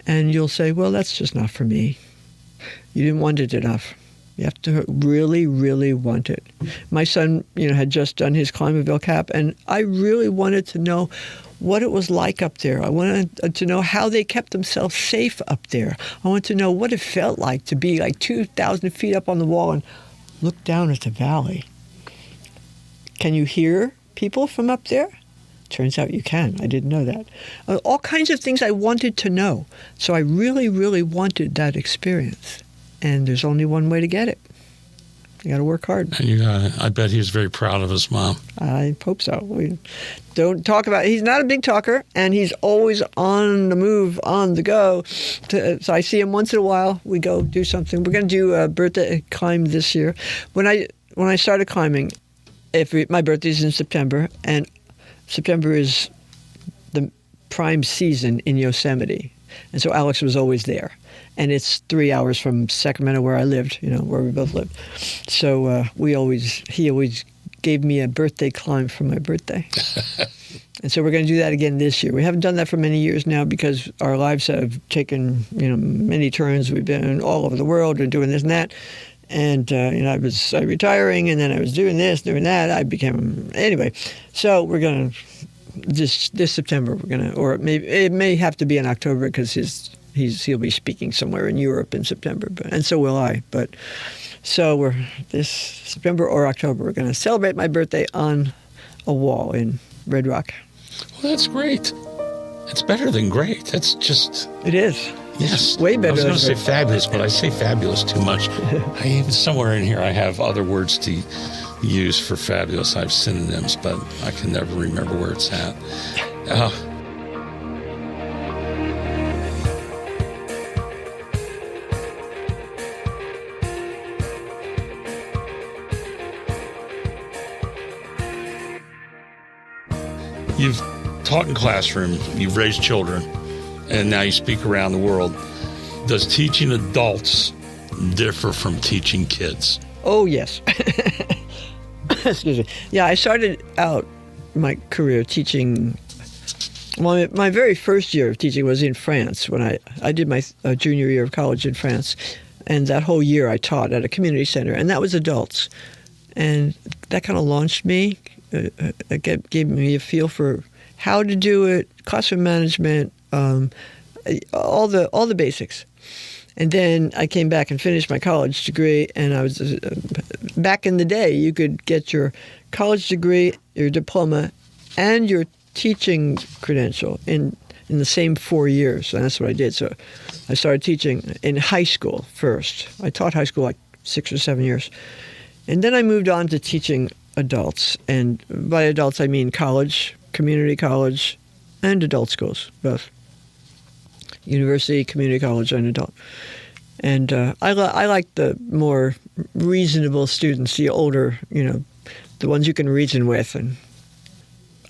and you'll say, "Well, that's just not for me." You didn't want it enough. You have to really, really want it. My son, had just done his climb of El Cap, and I really wanted to know what it was like up there. I wanted to know how they kept themselves safe up there. I wanted to know what it felt like to be like 2,000 feet up on the wall and look down at the valley. Can you hear people from up there? Turns out you can. I didn't know that. All kinds of things I wanted to know. So I really, really wanted that experience. And there's only one way to get it. You got to work hard. And you got it. I bet he was very proud of his mom. I hope so. We don't talk about. He's not a big talker, and he's always on the move, on the go. So I see him once in a while. We go do something. We're going to do a birthday climb this year. When I started climbing, my birthday's in September, and September is the prime season in Yosemite, and so Alex was always there. And it's 3 hours from Sacramento, where I lived, where we both lived. So he always gave me a birthday climb for my birthday. And so we're going to do that again this year. We haven't done that for many years now because our lives have taken, many turns. We've been all over the world and doing this and that. And, I was retiring, and then I was doing this, doing that. Anyway. So we're going to, this September, or it may have to be in October because he'll be speaking somewhere in Europe in September, and so will I. But so we're this September or October, we're going to celebrate my birthday on a wall in Red Rock. Well, that's great. It's better than great. That's just... It is. Yes. It's way better. I was going to say than fabulous, but I say fabulous too much. Somewhere in here I have other words to use for fabulous. I have synonyms, but I can never remember where it's at. You've taught in classrooms, you've raised children, and now you speak around the world. Does teaching adults differ from teaching kids? Oh, yes. Excuse me. Yeah, I started out my career teaching. Well, my very first year of teaching was in France when I did my junior year of college in France. And that whole year I taught at a community center, and that was adults. And that kind of launched me. It gave me a feel for how to do it, classroom management, all the basics. And then I came back and finished my college degree, and I was back in the day, you could get your college degree, your diploma, and your teaching credential in the same 4 years, and that's what I did. So I started teaching in high school first. I taught high school like 6 or 7 years. And then I moved on to teaching adults. And by adults, I mean college, community college, and adult schools, both. University, community college, and adult. And I like the more reasonable students, the older, the ones you can reason with. And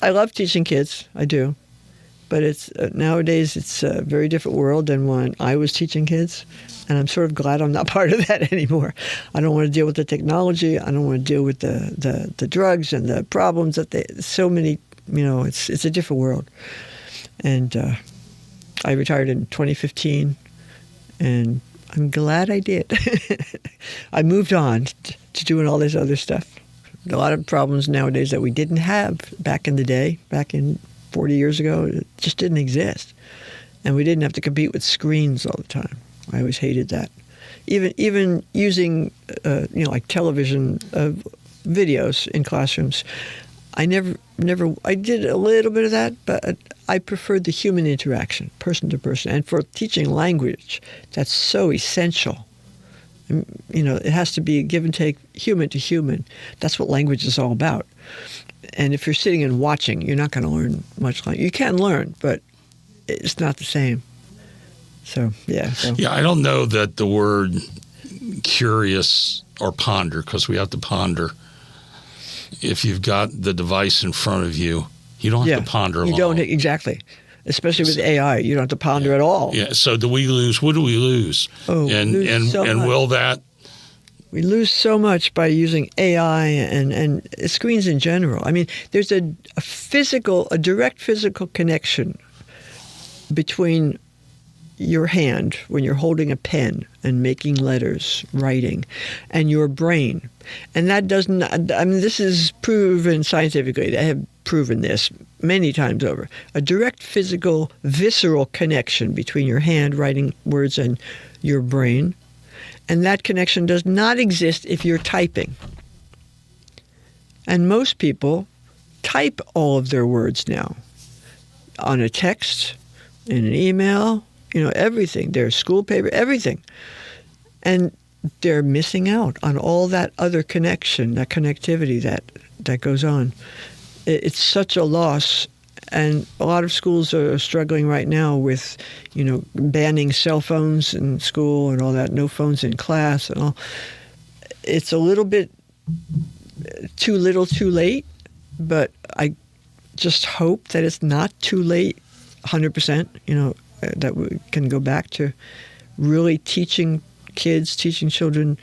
I love teaching kids, I do. But it's nowadays it's a very different world than when I was teaching kids, and I'm sort of glad I'm not part of that anymore. I don't want to deal with the technology. I don't want to deal with the drugs and the problems that so many. It's a different world. And I retired in 2015, and I'm glad I did. I moved on to doing all this other stuff. A lot of problems nowadays that we didn't have back in the day, back in 40 years ago, it just didn't exist. And we didn't have to compete with screens all the time. I always hated that. Even using, like television videos in classrooms, I did a little bit of that, but I preferred the human interaction, person to person. And for teaching language, that's so essential. It has to be a give and take, human to human. That's what language is all about. And if you're sitting and watching, you're not going to learn much. You can learn, but it's not the same. So, yeah. Yeah, I don't know that the word curious or ponder, because we have to ponder. If you've got the device in front of you, you don't have to ponder along. You don't, exactly. Especially with AI, you don't have to ponder at all. Yeah. So do we lose? What do we lose? Oh, and much. Will that? We lose so much by using AI and screens in general. I mean, there's a direct physical connection between your hand when you're holding a pen and making letters, writing, and your brain. And that doesn't, this is proven scientifically. They have proven this many times over. A direct physical, visceral connection between your hand writing words and your brain. And that connection does not exist if you're typing. And most people type all of their words now on a text, in an email, everything, their school paper, everything. And they're missing out on all that other connection, that connectivity that goes on. It's such a loss. And a lot of schools are struggling right now with, banning cell phones in school and all that, no phones in class and all. It's a little bit too little, too late, but I just hope that it's not too late, 100%, that we can go back to really teaching children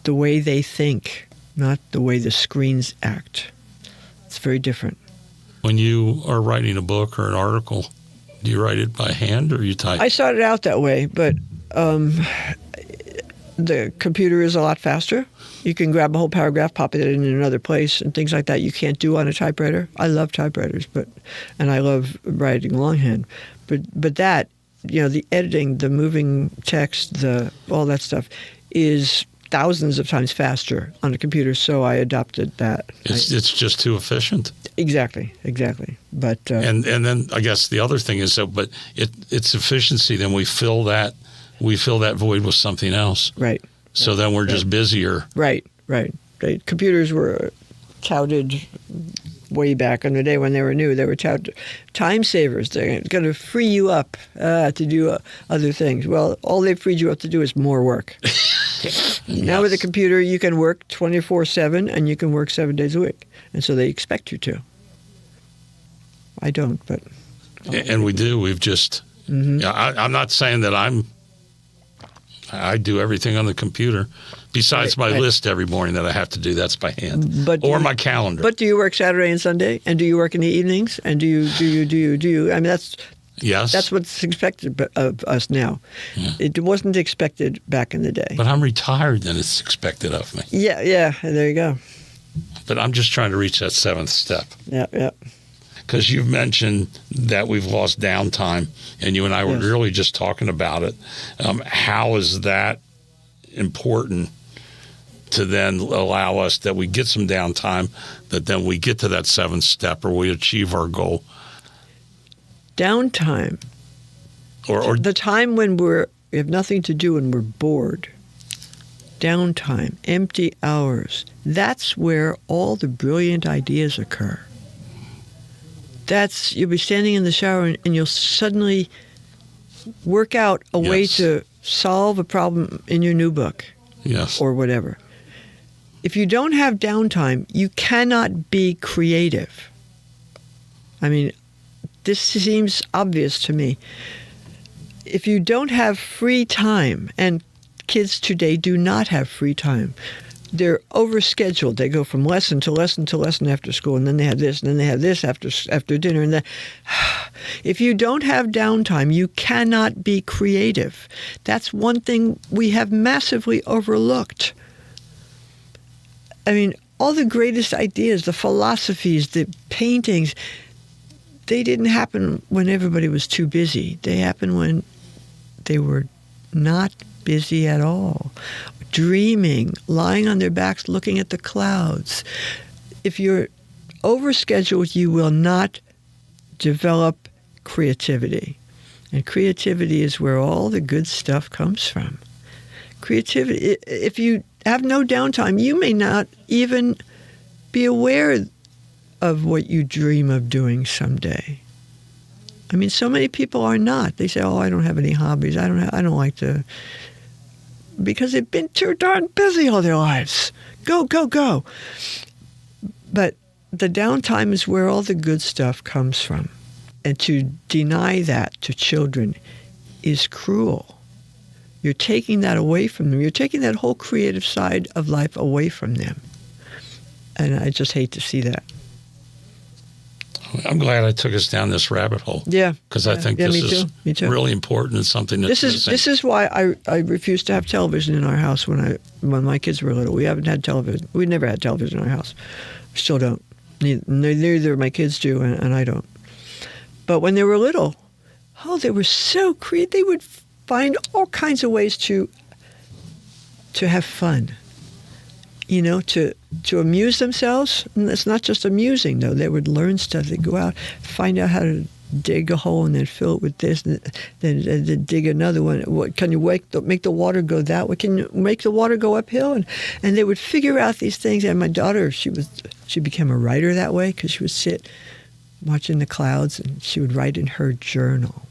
the way they think, not the way the screens act. It's very different. When you are writing a book or an article, do you write it by hand or you type? I started out that way, but the computer is a lot faster. You can grab a whole paragraph, pop it in another place, and things like that you can't do on a typewriter. I love typewriters, and I love writing longhand. But that, the editing, the moving text, all that stuff is thousands of times faster on a computer, so I adopted that. It's just too efficient. Exactly. But and then I guess the other thing is but it's efficiency. Then we fill that void with something else. Right. So then we're just busier. Right. Computers were touted way back in the day when they were new. They were touted time savers. They're going to free you up to do other things. Well, all they've freed you up to do is more work. Now with a computer, you can work 24/7 and you can work 7 days a week. And so they expect you to. I don't, but... And we do. We've just... Mm-hmm. I'm not saying that I do everything on the computer. Besides my list every morning that I have to do, that's by hand. My calendar. But do you work Saturday and Sunday? And do you work in the evenings? And do you? I mean, that's what's expected of us now. Yeah. It wasn't expected back in the day. But I'm retired, and it's expected of me. Yeah. There you go. But I'm just trying to reach that seventh step. Yeah. because you've mentioned that we've lost downtime, and you and I were Yes. really just talking about it. How is that important to then allow us that we get some downtime, that then we get to that 7th step or we achieve our goal? Downtime, Or the time when we have nothing to do and we're bored. Downtime, empty hours. That's where all the brilliant ideas occur. You'll be standing in the shower and you'll suddenly work out a way Yes. to solve a problem in your new book yes, or whatever. If you don't have downtime, you cannot be creative. I mean, this seems obvious to me. If you don't have free time, and kids today do not have free time. They're overscheduled. They go from lesson to lesson to lesson after school, and then they have this, and then they have this after dinner. And then, if you don't have downtime, you cannot be creative. That's one thing we have massively overlooked. I mean, all the greatest ideas, the philosophies, the paintings, they didn't happen when everybody was too busy. They happened when they were not busy at all, dreaming, lying on their backs, looking at the clouds. If you're overscheduled, you will not develop creativity. And creativity is where all the good stuff comes from. Creativity, if you have no downtime, you may not even be aware of what you dream of doing someday. I mean, so many people are not. They say, "Oh, I don't have any hobbies. I don't like to," because they've been too darn busy all their lives. Go, go, go. But the downtime is where all the good stuff comes from. And to deny that to children is cruel. You're taking that away from them. You're taking that whole creative side of life away from them. And I just hate to see that. I'm glad I took us down this rabbit hole. Yeah. Because I think Yeah, this me is too. Me too. really important and something that's This is why I refused to have television in our house when my kids were little. We haven't had television. We never had television in our house. We still don't. Neither my kids do, and I don't. But when they were little, they were so creative. They would find all kinds of ways to have fun. You know, to amuse themselves. And it's not just amusing, though. They would learn stuff. They'd go out, find out how to dig a hole and then fill it with this, and then dig another one. What, can you make the water go that way? Can you make the water go uphill? And they would figure out these things. And my daughter, she became a writer that way because she would sit watching the clouds and she would write in her journal.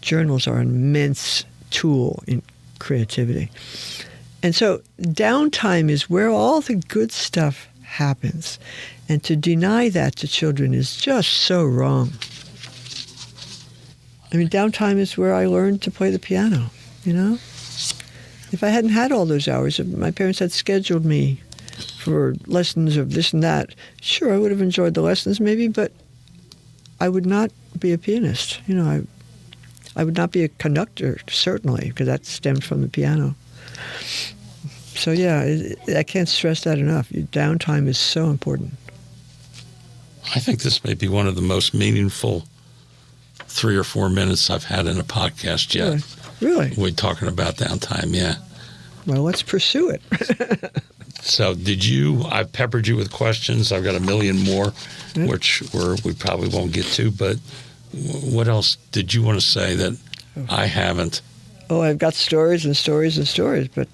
Journals are an immense tool in creativity. And so downtime is where all the good stuff happens. And to deny that to children is just so wrong. I mean, downtime is where I learned to play the piano, you know? If I hadn't had all those hours, if my parents had scheduled me for lessons of this and that, sure, I would have enjoyed the lessons maybe, but I would not be a pianist. You know, I would not be a conductor, certainly, because that stemmed from the piano. So yeah, I can't stress that enough. Downtime is so important. I think this may be one of the most meaningful 3 or 4 minutes I've had in a podcast yet. Really? We're talking about downtime, yeah. Well, let's pursue it. So I've peppered you with questions. I've got a million more, which we probably won't get to, but what else did you want to say that I haven't? Oh, I've got stories and stories and stories, but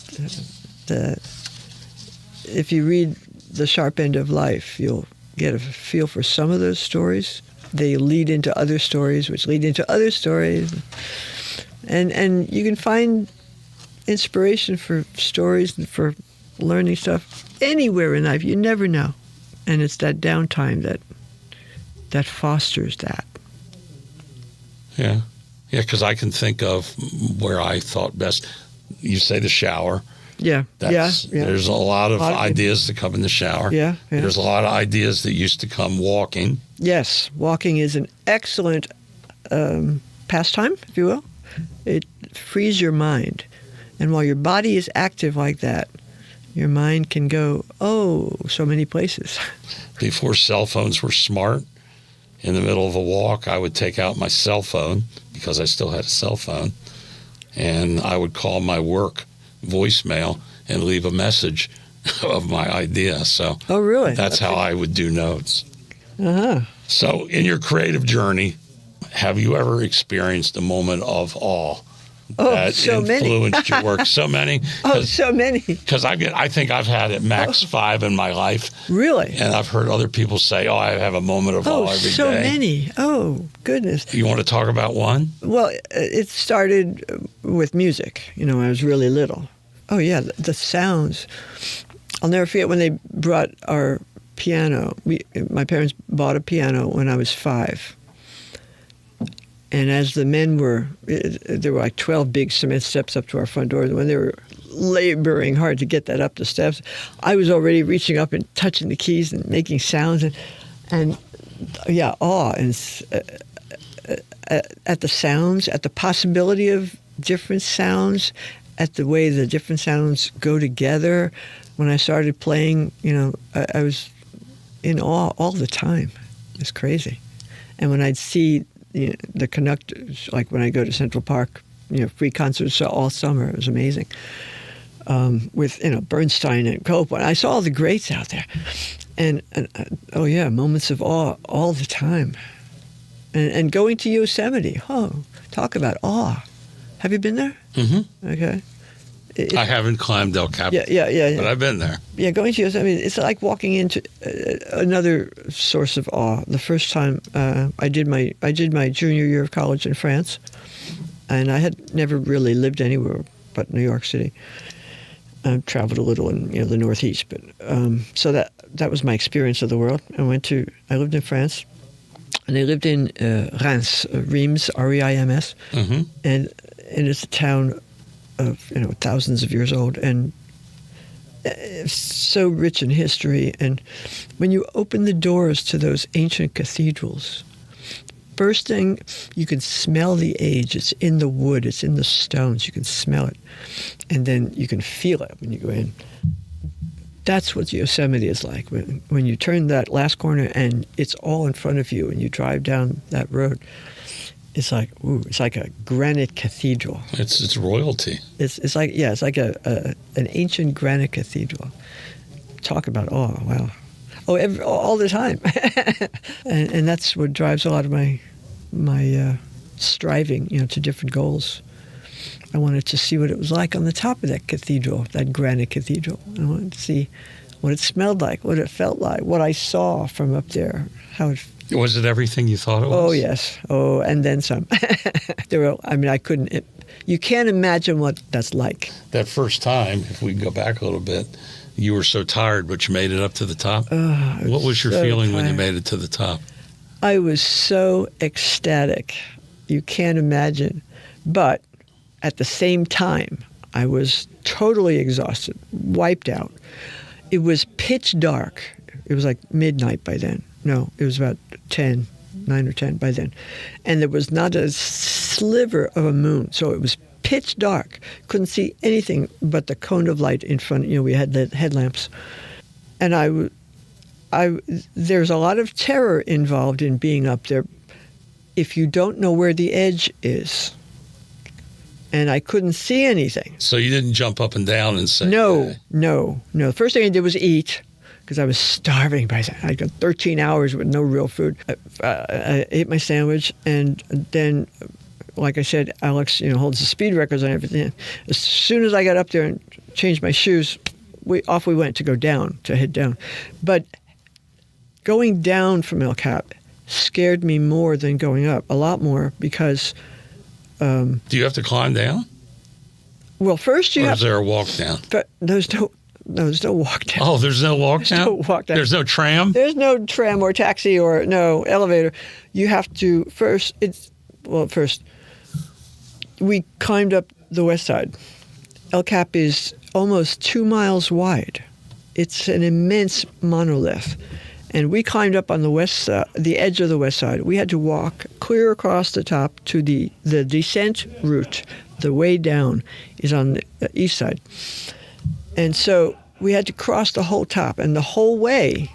if you read The Sharp End of Life, you'll get a feel for some of those stories. They lead into other stories, which lead into other stories. And you can find inspiration for stories and for learning stuff anywhere in life. You never know. And it's that downtime that fosters that. Yeah. Yeah, because I can think of where I thought best. You say the shower. Yeah. There's a lot of ideas that come in the shower. Yeah. There's a lot of ideas that used to come walking. Yes, walking is an excellent pastime, if you will. It frees your mind. And while your body is active like that, your mind can go, so many places. Before cell phones were smart, in the middle of a walk, I would take out my cell phone, because I still had a cell phone, and I would call my work voicemail and leave a message of my idea. So Oh, really? that's how I would do notes. Uh-huh. So in your creative journey, have you ever experienced a moment of awe that so many. influenced your work? So many? Oh, so many. Because I think I've had at max 5 in my life. Really? And I've heard other people say, I have a moment of awe every day. so many. Oh, goodness. You want to talk about one? Well, it started with music, when I was really little. Oh, yeah, the sounds. I'll never forget when they brought our piano. My parents bought a piano when I was 5. And as the men there were like 12 big cement steps up to our front door. When they were laboring hard to get that up the steps, I was already reaching up and touching the keys and making sounds. And awe. And at the sounds, at the possibility of different sounds, at the way the different sounds go together. When I started playing, I was in awe all the time. It's crazy. And when I'd see the conductors, like when I go to Central Park, free concerts all summer, it was amazing. With Bernstein and Copeland, I saw all the greats out there, and moments of awe all the time. And going to Yosemite, talk about awe. Have you been there? Mm-hmm. Okay. I haven't climbed El Capitan, but I've been there. Yeah, going to Yosemite, it's like walking into another source of awe. The first time I did my junior year of college in France, and I had never really lived anywhere but New York City. I traveled a little in the Northeast, but so that was my experience of the world. I lived in France, and I lived in Reims, R-E-I-M-S, Mm-hmm. and it's a town of thousands of years old, and so rich in history. And when you open the doors to those ancient cathedrals, first thing, you can smell the age. It's in the wood, it's in the stones. You can smell it, and then you can feel it when you go in. That's what Yosemite is like. When you turn that last corner and it's all in front of you, and you drive down that road, it's like a granite cathedral. It's royalty. It's like an ancient granite cathedral. Talk about wow. All the time, and that's what drives a lot of my striving, to different goals. I wanted to see what it was like on the top of that cathedral, that granite cathedral. I wanted to see what it smelled like, what it felt like, what I saw from up there, how it. Was it everything you thought it was? Oh, yes. Oh, and then some. I couldn't. You can't imagine what that's like. That first time, if we go back a little bit, you were so tired, but you made it up to the top. What was your feeling when you made it to the top? I was so ecstatic. You can't imagine. But at the same time, I was totally exhausted, wiped out. It was pitch dark. It was like midnight by then. No, it was about 9 or 10 by then. And there was not a sliver of a moon. So it was pitch dark. Couldn't see anything but the cone of light in front. We had the headlamps. And there's a lot of terror involved in being up there if you don't know where the edge is. And I couldn't see anything. So you didn't jump up and down and say... No. The first thing I did was eat, because I was starving by then. I got 13 hours with no real food. I ate my sandwich, and then, like I said, Alex, holds the speed records and everything. As soon as I got up there and changed my shoes, off we went to head down. But going down from El Cap scared me more than going up, a lot more, because... Do you have to climb down? Well, first you have... Or is there a walk down? But there's no walk down. Oh, there's no walk down? No walk down. There's no tram? There's no tram or taxi or no elevator. You have to first, we climbed up the west side. El Cap is almost 2 miles wide. It's an immense monolith. And we climbed up on the edge of the west side. We had to walk clear across the top to the descent route. The way down is on the east side. And so we had to cross the whole top. And the whole way,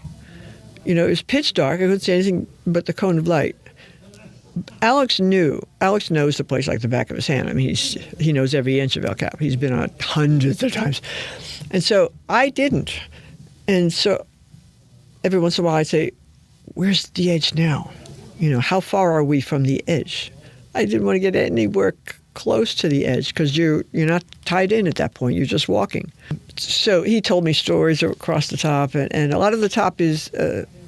You know, it was pitch dark. I couldn't see anything but the cone of light. Alex knows the place like the back of his hand. I mean, he knows every inch of El Cap. He's been on it hundreds of times. And so I didn't. And so every once in a while I'd say, where's the edge now? You know, how far are we from the edge? I didn't want to get anywhere close to the edge because you're not tied in at that point. You're just walking. So he told me stories across the top, and a lot of the top is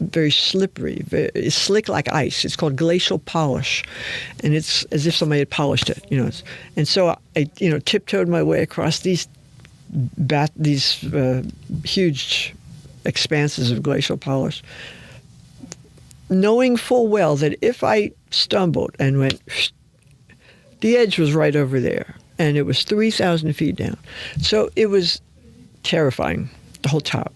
very slippery. It's slick like ice. It's called glacial polish, and it's as if somebody had polished it. You know, and so I tiptoed my way across these huge expanses of glacial polish, knowing full well that if I stumbled and went, the edge was right over there, and it was 3,000 feet down. So it was terrifying, the whole top.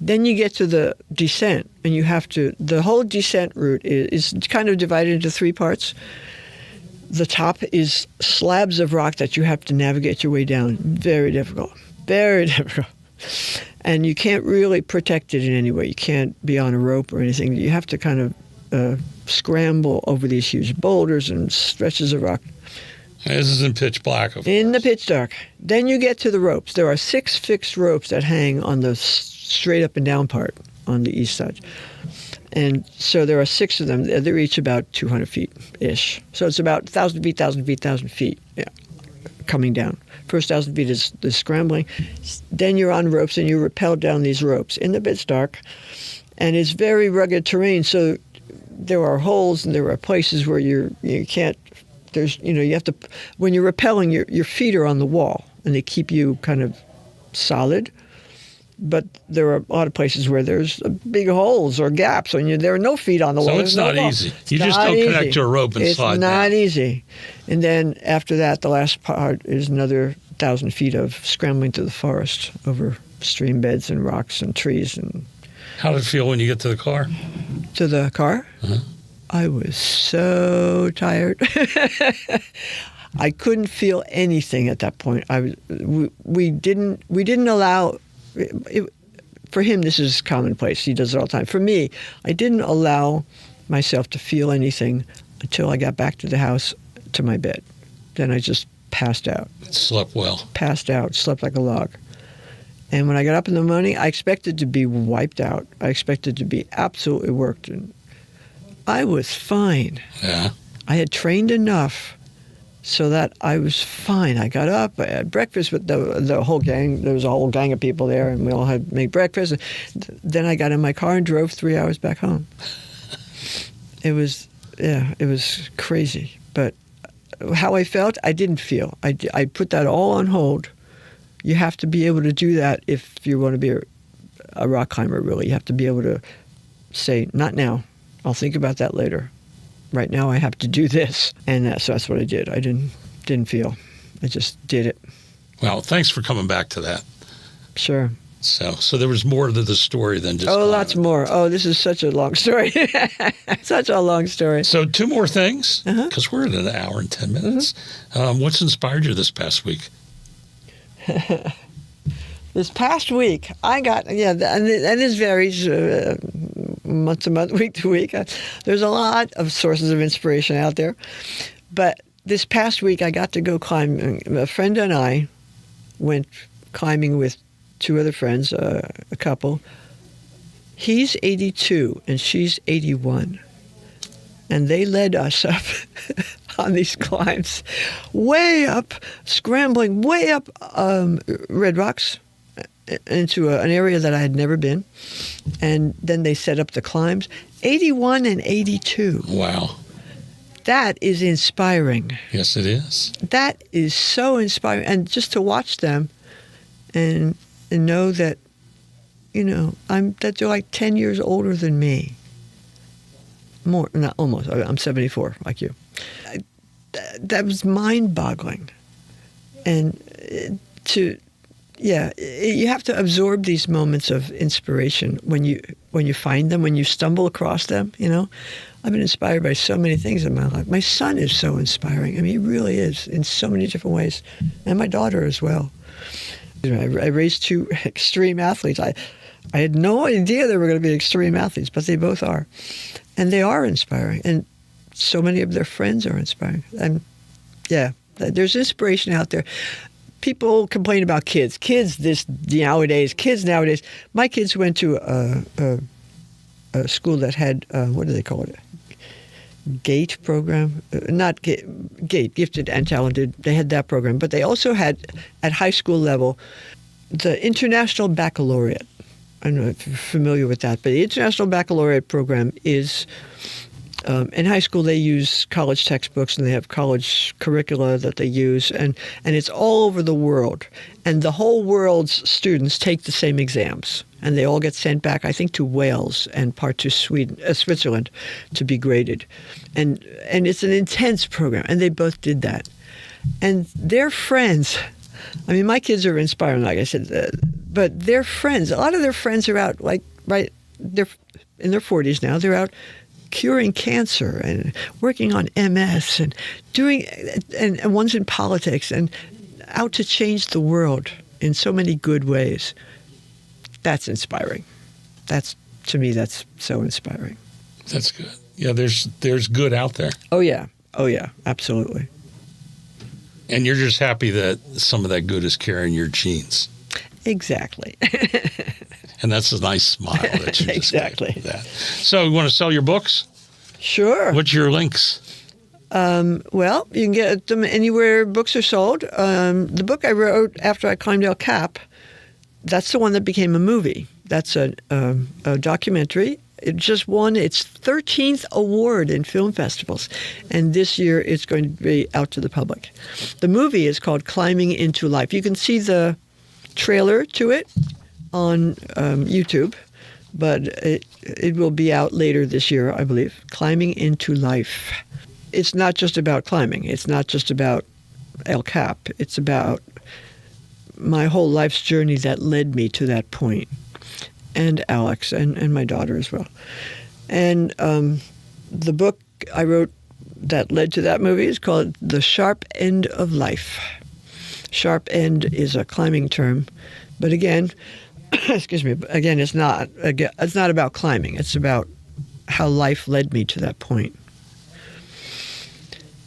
Then you get to the descent, and the whole descent route is kind of divided into three parts. The top is slabs of rock that you have to navigate your way down. Very difficult, very difficult. And you can't really protect it in any way. You can't be on a rope or anything. You have to kind of scramble over these huge boulders and stretches of rock. This is in pitch black, of course. In the pitch dark. Then you get to the ropes. There are 6 fixed ropes that hang on the straight up and down part on the east side. And so there are 6 of them. They're each about 200 feet-ish. So it's about 1,000 feet, 1,000 feet, 1,000 feet coming down. First 1,000 feet is the scrambling. Then you're on ropes and you rappel down these ropes in the pitch dark. And it's very rugged terrain. So there are holes and there are places where you can't. You have to, when you're rappelling, your feet are on the wall and they keep you kind of solid. But there are a lot of places where there's big holes or gaps, and there are no feet on the wall. So it's not easy. You just don't connect to a rope and slide down. It's not easy. And then after that, the last part is another 1,000 feet of scrambling through the forest over stream beds and rocks and trees. And how did it feel when you get to the car? To the car? Uh-huh. I was so tired. I couldn't feel anything at that point. We didn't allow. For him, this is commonplace. He does it all the time. For me, I didn't allow myself to feel anything until I got back to the house, to my bed. Then I just passed out. Slept well. Passed out. Slept like a log. And when I got up in the morning, I expected to be wiped out. I expected to be absolutely worked. And I was fine. Yeah. I had trained enough so that I was fine. I got up, I had breakfast with the whole gang. There was a whole gang of people there, and we all had to make breakfast. Then I got in my car and drove 3 hours back home. It was crazy. But how I felt, I didn't feel. I put that all on hold. You have to be able to do that if you want to be a rock climber, really. You have to be able to say, not now. I'll think about that later. Right now I have to do this. And so that's what I did. I didn't feel. I just did it. Well, thanks for coming back to that. Sure. So there was more to the story than just climbing. Lots more. Oh, this is such a long story. Such a long story. So 2 more things, because we're at an hour and 10 minutes. What's inspired you this past week? This past week, I got, and this varies month to month, week to week. There's a lot of sources of inspiration out there. But this past week, I got to go climb. A friend and I went climbing with 2 other friends, a couple. He's 82 and she's 81. And they led us up on these climbs, way up, scrambling way up Red Rocks, into an area that I had never been. And then they set up the climbs. 81 and 82. Wow. That is inspiring. Yes, it is. That is so inspiring. And just to watch them and know that, that they're like 10 years older than me. More, not almost. I'm 74, like you. That was mind-boggling. And you have to absorb these moments of inspiration when you find them, when you stumble across them. I've been inspired by so many things in my life. My son is so inspiring. I mean, he really is in so many different ways, and my daughter as well. I raised 2 extreme athletes. I had no idea they were going to be extreme athletes, but they both are. And they are inspiring. And so many of their friends are inspiring. And yeah, there's inspiration out there. People complain about kids. Kids nowadays. My kids went to a school that had, what do they call it? GATE program, not GATE, gifted and talented. They had that program, but they also had at high school level the International Baccalaureate. I don't know if you're familiar with that, but the International Baccalaureate program is in high school. They use college textbooks and they have college curricula that they use, and it's all over the world. And the whole world's students take the same exams, and they all get sent back, I think, to Wales and part to Switzerland to be graded. And it's an intense program, and they both did that. And their friends, I mean, my kids are inspiring, like I said, but their friends, a lot of their friends are out, they're in their 40s now, they're out curing cancer and working on MS and and one's in politics and out to change the world in so many good ways. That's inspiring. To me, that's so inspiring. That's good. Yeah, there's good out there. Oh yeah, absolutely. And you're just happy that some of that good is carrying your genes. Exactly. And that's a nice smile that you just Exactly. gave that. So you want to sell your books? Sure. What's your links? Well, you can get them anywhere books are sold. The book I wrote after I climbed El Cap, that's the one that became a movie. That's a documentary. It just won its 13th award in film festivals, and this year it's going to be out to the public. The movie is called Climbing into Life. You can see the trailer to it on YouTube, but it will be out later this year, I believe. Climbing into Life. It's not just about climbing. It's not just about El Cap. It's about my whole life's journey that led me to that point, and Alex and my daughter as well. And the book I wrote that led to that movie is called The Sharp End of Life. Sharp end is a climbing term, but again, excuse me, again, it's not about climbing. It's about how life led me to that point.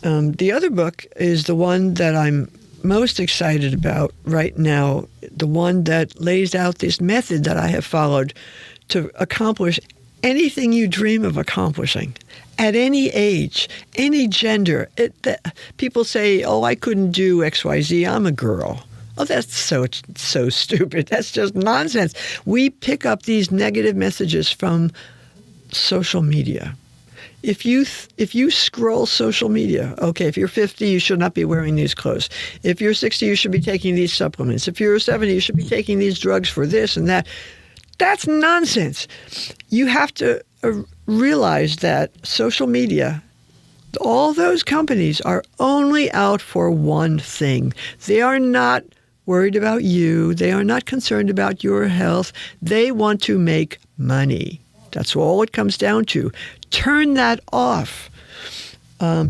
The other book is the one that I'm most excited about right now, the one that lays out this method that I have followed to accomplish anything you dream of accomplishing at any age, any gender. People say, oh, I couldn't do XYZ, I'm a girl. Oh, that's so stupid. That's just nonsense. We pick up these negative messages from social media. If you scroll social media, okay, if you're 50, you should not be wearing these clothes. If you're 60, you should be taking these supplements. If you're 70, you should be taking these drugs for this and that. That's nonsense. You have to realize that social media, all those companies are only out for one thing. They are not worried about you. They are not concerned about your health. They want to make money. That's all it comes down to. Turn that off.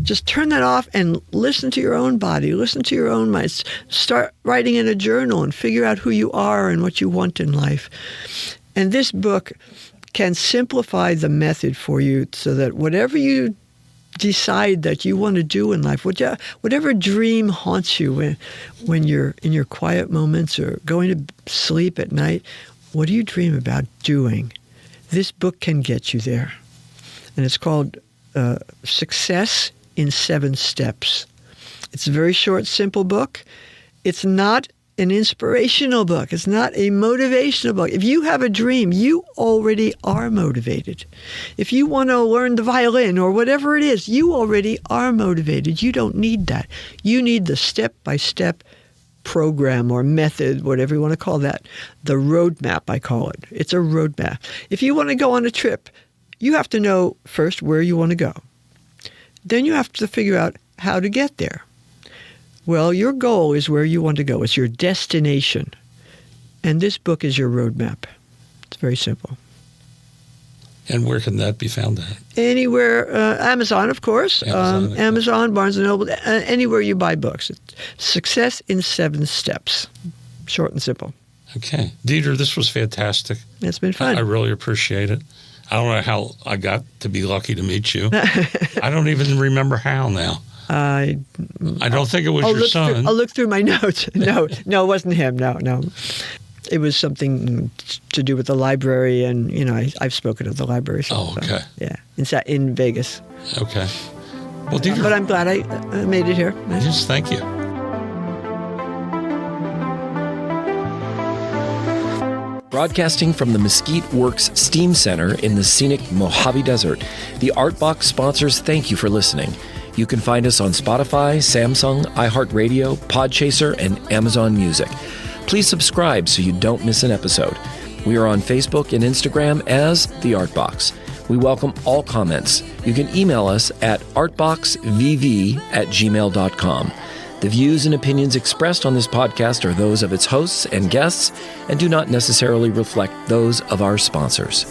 Just turn that off and listen to your own body. Listen to your own mind. Start writing in a journal and figure out who you are and what you want in life. And this book can simplify the method for you so that whatever you decide that you want to do in life, whatever dream haunts you when you're in your quiet moments or going to sleep at night, what do you dream about doing? This book can get you there. And it's called Success in 7 Steps. It's a very short, simple book. It's not an inspirational book. It's not a motivational book. If you have a dream, you already are motivated. If you want to learn the violin or whatever it is, you already are motivated. You don't need that. You need the step-by-step program or method, whatever you want to call that. The roadmap, I call it. It's a roadmap. If you want to go on a trip, you have to know first where you want to go. Then you have to figure out how to get there. Well, your goal is where you want to go. It's your destination. And this book is your roadmap. It's very simple. And where can that be found at? Anywhere. Amazon, of course. Amazon, Amazon, Barnes & Noble, anywhere you buy books. It's Success in 7 Steps. Short and simple. Okay. Dierdre, this was fantastic. It's been fun. I really appreciate it. I don't know how I got to be lucky to meet you. I don't even remember how now. I don't think it was your son. I'll look through my notes. No, it wasn't him. No. It was something to do with the library, and I've spoken at the library. Oh, okay. So, yeah, in Vegas. Okay. Well, Dierdre, but I'm glad I made it here. Yes, thank you. Broadcasting from the Mesquite Works Steam Center in the scenic Mojave Desert, the Artbox sponsors thank you for listening. You can find us on Spotify, Samsung, iHeartRadio, Podchaser, and Amazon Music. Please subscribe so you don't miss an episode. We are on Facebook and Instagram as The Artbox. We welcome all comments. You can email us at artboxvv@gmail.com. The views and opinions expressed on this podcast are those of its hosts and guests and do not necessarily reflect those of our sponsors.